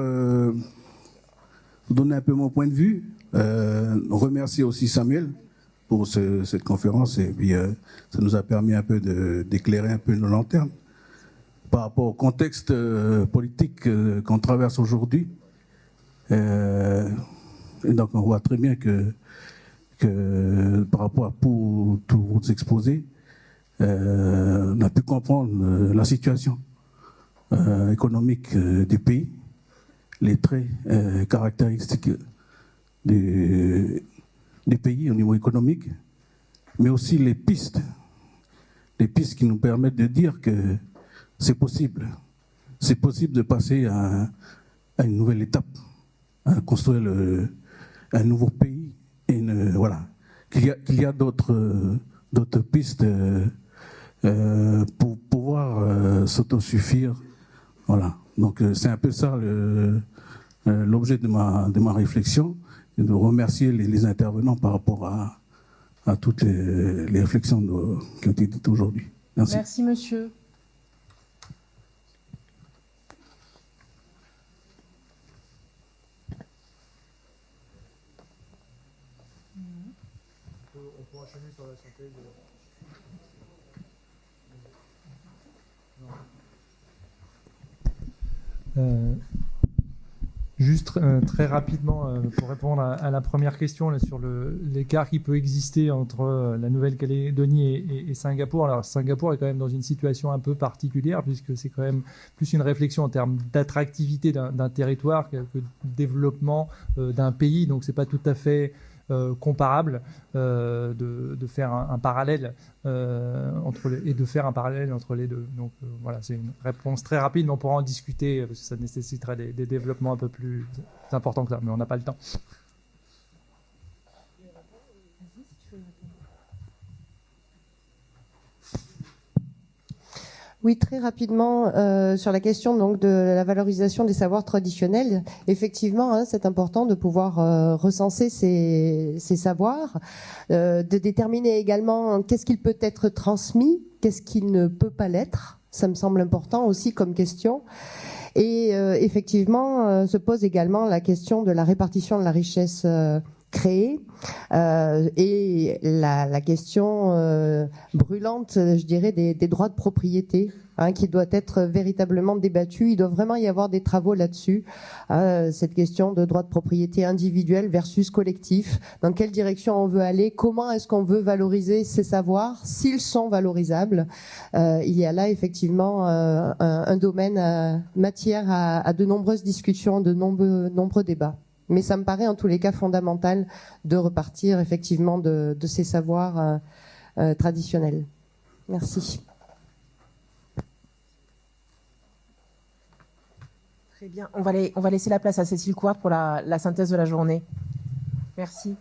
donner un peu mon point de vue, remercier aussi Samuel pour cette conférence. Et puis, ça nous a permis un peu d'éclairer un peu nos lanternes par rapport au contexte politique qu'on traverse aujourd'hui. Et donc on voit très bien que par rapport à tous vos exposés, on a pu comprendre la situation économique du pays, les traits caractéristiques du pays au niveau économique, mais aussi les pistes qui nous permettent de dire que c'est possible de passer à une nouvelle étape, à construire un nouveau pays, et voilà, qu'il y a d'autres pistes pour pouvoir s'autosuffire. Voilà. Donc c'est un peu ça l'objet de ma réflexion, et de remercier les intervenants par rapport à toutes les réflexions qui ont été dites aujourd'hui. Merci. Merci, monsieur. Juste très rapidement, pour répondre à la première question là, sur l'écart qui peut exister entre la Nouvelle-Calédonie et Singapour. Alors Singapour est quand même dans une situation un peu particulière puisque c'est quand même plus une réflexion en termes d'attractivité d'un territoire que de développement d'un pays. Donc c'est pas tout à fait comparable de faire un parallèle entre les deux. Donc voilà, c'est une réponse très rapide, mais on pourra en discuter parce que ça nécessiterait des développements un peu plus importants que ça, mais on n'a pas le temps. Oui, très rapidement sur la question donc de la valorisation des savoirs traditionnels. Effectivement, hein, c'est important de pouvoir recenser ces savoirs, de déterminer également qu'est-ce qu'il peut être transmis, qu'est-ce qu'il ne peut pas l'être. Ça me semble important aussi comme question. Et effectivement, se pose également la question de la répartition de la richesse créée et la question brûlante, je dirais, des droits de propriété, hein, qui doit être véritablement débattue. Il doit vraiment y avoir des travaux là-dessus, cette question de droits de propriété individuel versus collectif. Dans quelle direction on veut aller? Comment est-ce qu'on veut valoriser ces savoirs, s'ils sont valorisables? Il y a là effectivement un domaine matière à de nombreuses discussions, de nombreux débats. Mais ça me paraît en tous les cas fondamental de repartir effectivement de ces savoirs traditionnels. Merci. Très bien. On va laisser la place à Cécile Couard pour la synthèse de la journée. Merci.